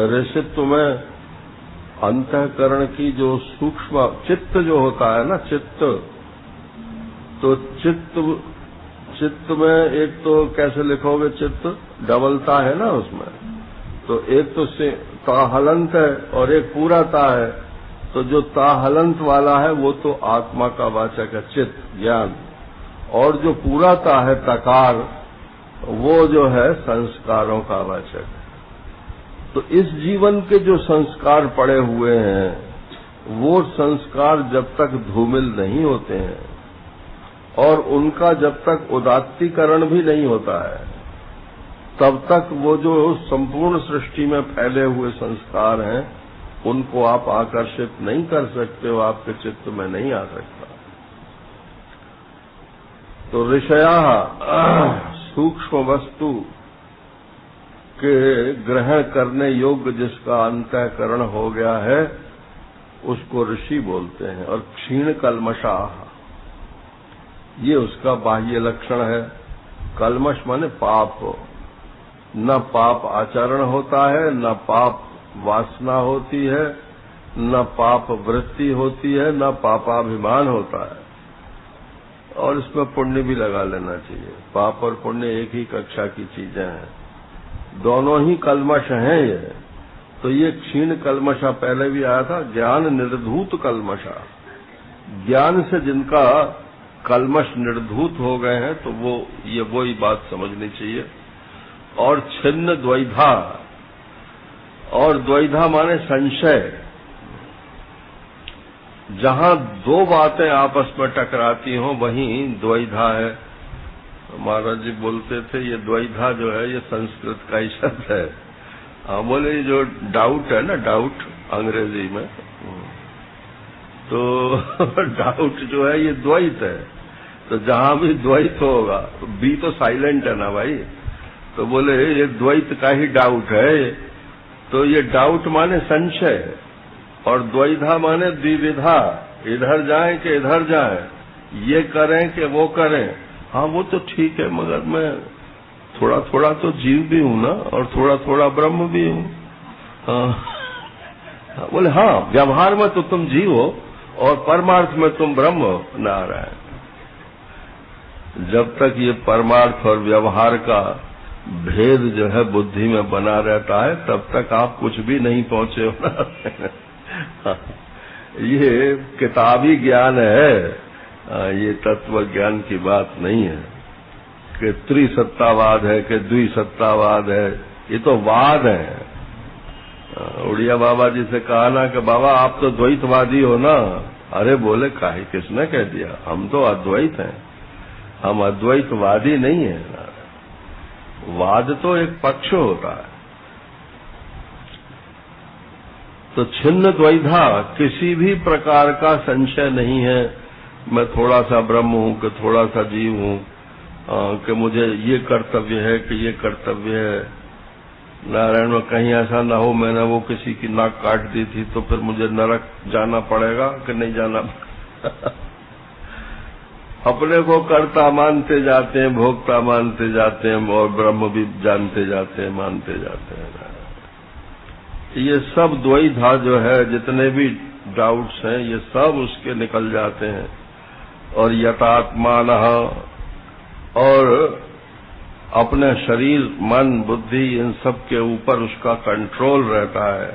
ऋषित्व में अंतःकरण की जो सूक्ष्म चित्त जो होता है ना, चित्त, तो चित्त में एक तो कैसे लिखोगे, चित्त डबलता है ना उसमें, तो एक तो ताहलंत है और एक पूराता है। तो जो ताहलंत वाला है वो तो आत्मा का वाचक है, चित्त ज्ञान, और जो पूराता है तकार, वो जो है संस्कारों का वाचक है। तो इस जीवन के जो संस्कार पड़े हुए हैं, वो संस्कार जब तक धूमिल नहीं होते हैं और उनका जब तक उदात्तीकरण भी नहीं होता है, तब तक वो जो संपूर्ण सृष्टि में फैले हुए संस्कार हैं, उनको आप आकर्षित नहीं कर सकते, वो आपके चित्त में नहीं आ सकता। तो ऋषया सूक्ष्म वस्तु के ग्रहण करने योग्य जिसका अंतःकरण हो गया है, उसको ऋषि बोलते हैं। और क्षीण कल्मषाः, ये उसका बाह्य लक्षण है। कल्मष माने पाप, न पाप आचरण होता है, न पाप वासना होती है, न पाप वृत्ति होती है, न पापाभिमान होता है। और इसमें पुण्य भी लगा लेना चाहिए। पाप और पुण्य एक ही कक्षा की चीजें हैं, दोनों ही कल्मष हैं ये। तो ये क्षीण कल्मषा पहले भी आया था, ज्ञान निर्धूत कल्मषा, ज्ञान से जिनका कल्मष निर्धूत हो गए हैं, तो वो ही बात समझनी चाहिए। और छिन्न द्वैधा, और द्वैधा माने संशय, जहां दो बातें आपस में टकराती हों वहीं द्वैधा है। महाराज जी बोलते थे ये द्वैधा जो है ये संस्कृत का ही शब्द है। हाँ, बोले जो डाउट है ना, डाउट अंग्रेजी में, तो डाउट जो है ये द्वैत है। तो जहां भी द्वैत होगा, तो बी तो साइलेंट है ना भाई, तो बोले ये द्वैत का ही डाउट है। तो ये डाउट माने संशय, और द्वैधा माने द्विविधा, इधर जाएं कि इधर जाएं, ये करें कि वो करें। हाँ वो तो ठीक है, मगर मैं थोड़ा थोड़ा तो जीव भी हूं ना, और थोड़ा थोड़ा ब्रह्म भी हूं। हाँ, बोले हाँ, व्यवहार में तो तुम जीव हो और परमार्थ में तुम ब्रह्म हो। नारायण, जब तक ये परमार्थ और व्यवहार का भेद जो है बुद्धि में बना रहता है, तब तक आप कुछ भी नहीं पहुंचे हो ना। ये किताबी ज्ञान है, ये तत्व ज्ञान की बात नहीं है कि त्रिसत्तावाद है कि द्विसत्तावाद है, ये तो वाद है। उड़िया बाबा जी से कहा ना कि बाबा आप तो द्वैतवादी हो ना। अरे बोले काहे, किसने कह दिया, हम तो अद्वैत हैं, हम अद्वैतवादी नहीं है। वाद तो एक पक्ष होता है। तो छिन्न द्वैधा, किसी भी प्रकार का संशय नहीं है मैं थोड़ा सा ब्रह्म हूं कि थोड़ा सा जीव हूं, कि मुझे ये कर्तव्य है कि ये कर्तव्य है। नारायण में कहीं ऐसा ना हो मैंने वो किसी की नाक काट दी थी तो फिर मुझे नरक जाना पड़ेगा कि नहीं जाना। अपने को कर्ता मानते जाते हैं, भोक्ता मानते जाते हैं, और ब्रह्म भी जानते जाते हैं, मानते जाते हैं। ये सब द्वैधा जो है, जितने भी डाउट्स हैं, ये सब उसके निकल जाते हैं। और यतात्मानः, और अपने शरीर, मन, बुद्धि, इन सब के ऊपर उसका कंट्रोल रहता है।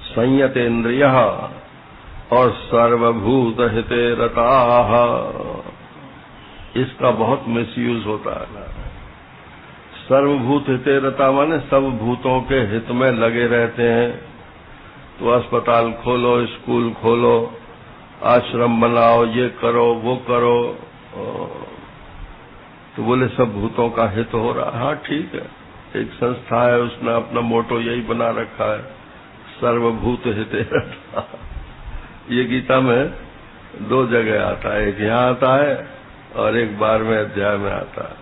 संयतेन्द्रियः, और सर्वभूत हिते रताः, इसका बहुत मिसयूज होता है ना। सर्वभूत हिते रता माने सब भूतों के हित में लगे रहते हैं। तो अस्पताल खोलो, स्कूल खोलो, आश्रम बनाओ, ये करो वो करो, तो बोले सब भूतों का हित हो रहा। हाँ ठीक है, एक संस्था है, उसने अपना मोटो यही बना रखा है, सर्वभूत हिते रता। ये गीता में 2 जगह आता है, एक यहाँ आता है और एक 12वें अध्याय में आता है।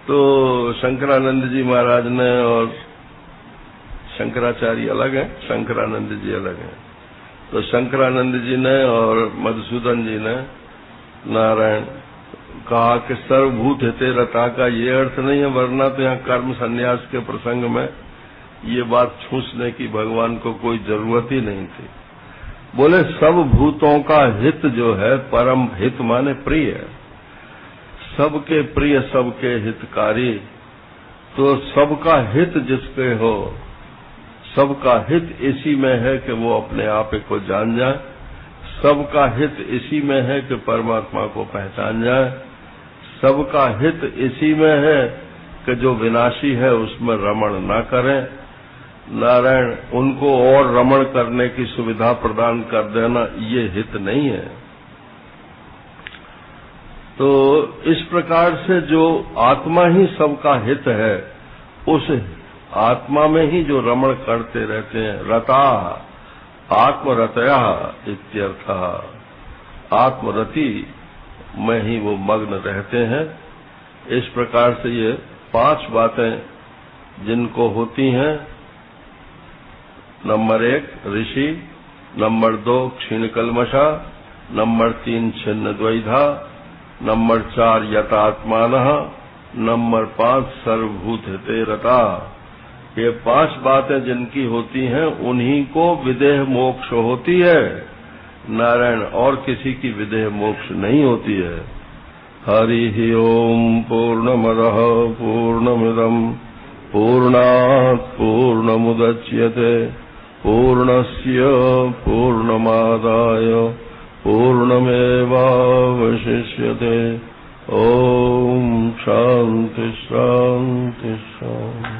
तो शंकरानंद जी महाराज ने, और शंकराचार्य अलग है, शंकरानंद जी अलग है, तो शंकरानंद जी ने और मधुसूदन जी ने नारायण कहा कि सर्वभूत हिते रता का ये अर्थ नहीं है, वरना तो यहाँ कर्म संन्यास के प्रसंग में ये बात छूसने की भगवान को कोई जरूरत ही नहीं थी। बोले सब भूतों का हित जो है, परम हित माने प्रिय, सबके प्रिय, सबके हितकारी, तो सबका हित जिसके हो, सबका हित इसी में है कि वो अपने आप को जान जाए, सबका हित इसी में है कि परमात्मा को पहचान जाए, सबका हित इसी में है कि जो विनाशी है उसमें रमण न करें। नारायण उनको और रमण करने की सुविधा प्रदान कर देना, ये हित नहीं है। तो इस प्रकार से जो आत्मा ही सबका हित है, उस आत्मा में ही जो रमण करते रहते हैं, रता आत्मरतया इत्यर्थः, आत्मरति में ही वो मग्न रहते हैं। इस प्रकार से ये 5 बातें जिनको होती हैं, नंबर 1 ऋषि, नंबर 2 क्षीणकल्मषा, नंबर 3 छिन्न द्वैधा, नंबर 4 यतात्मानः, नंबर 5 सर्वभूत हिते रता। ये 5 बातें जिनकी होती हैं उन्हीं को विदेह मोक्ष होती है, नारायण, और किसी की विदेह मोक्ष नहीं होती है। हरि ओम पूर्णमदः पूर्णमिदम् पूर्णात् पूर्णमुदच्यते पूर्णस्य पूर्णमादाय पूर्णमेवावशिष्यते। ओम शांति शांति शांति।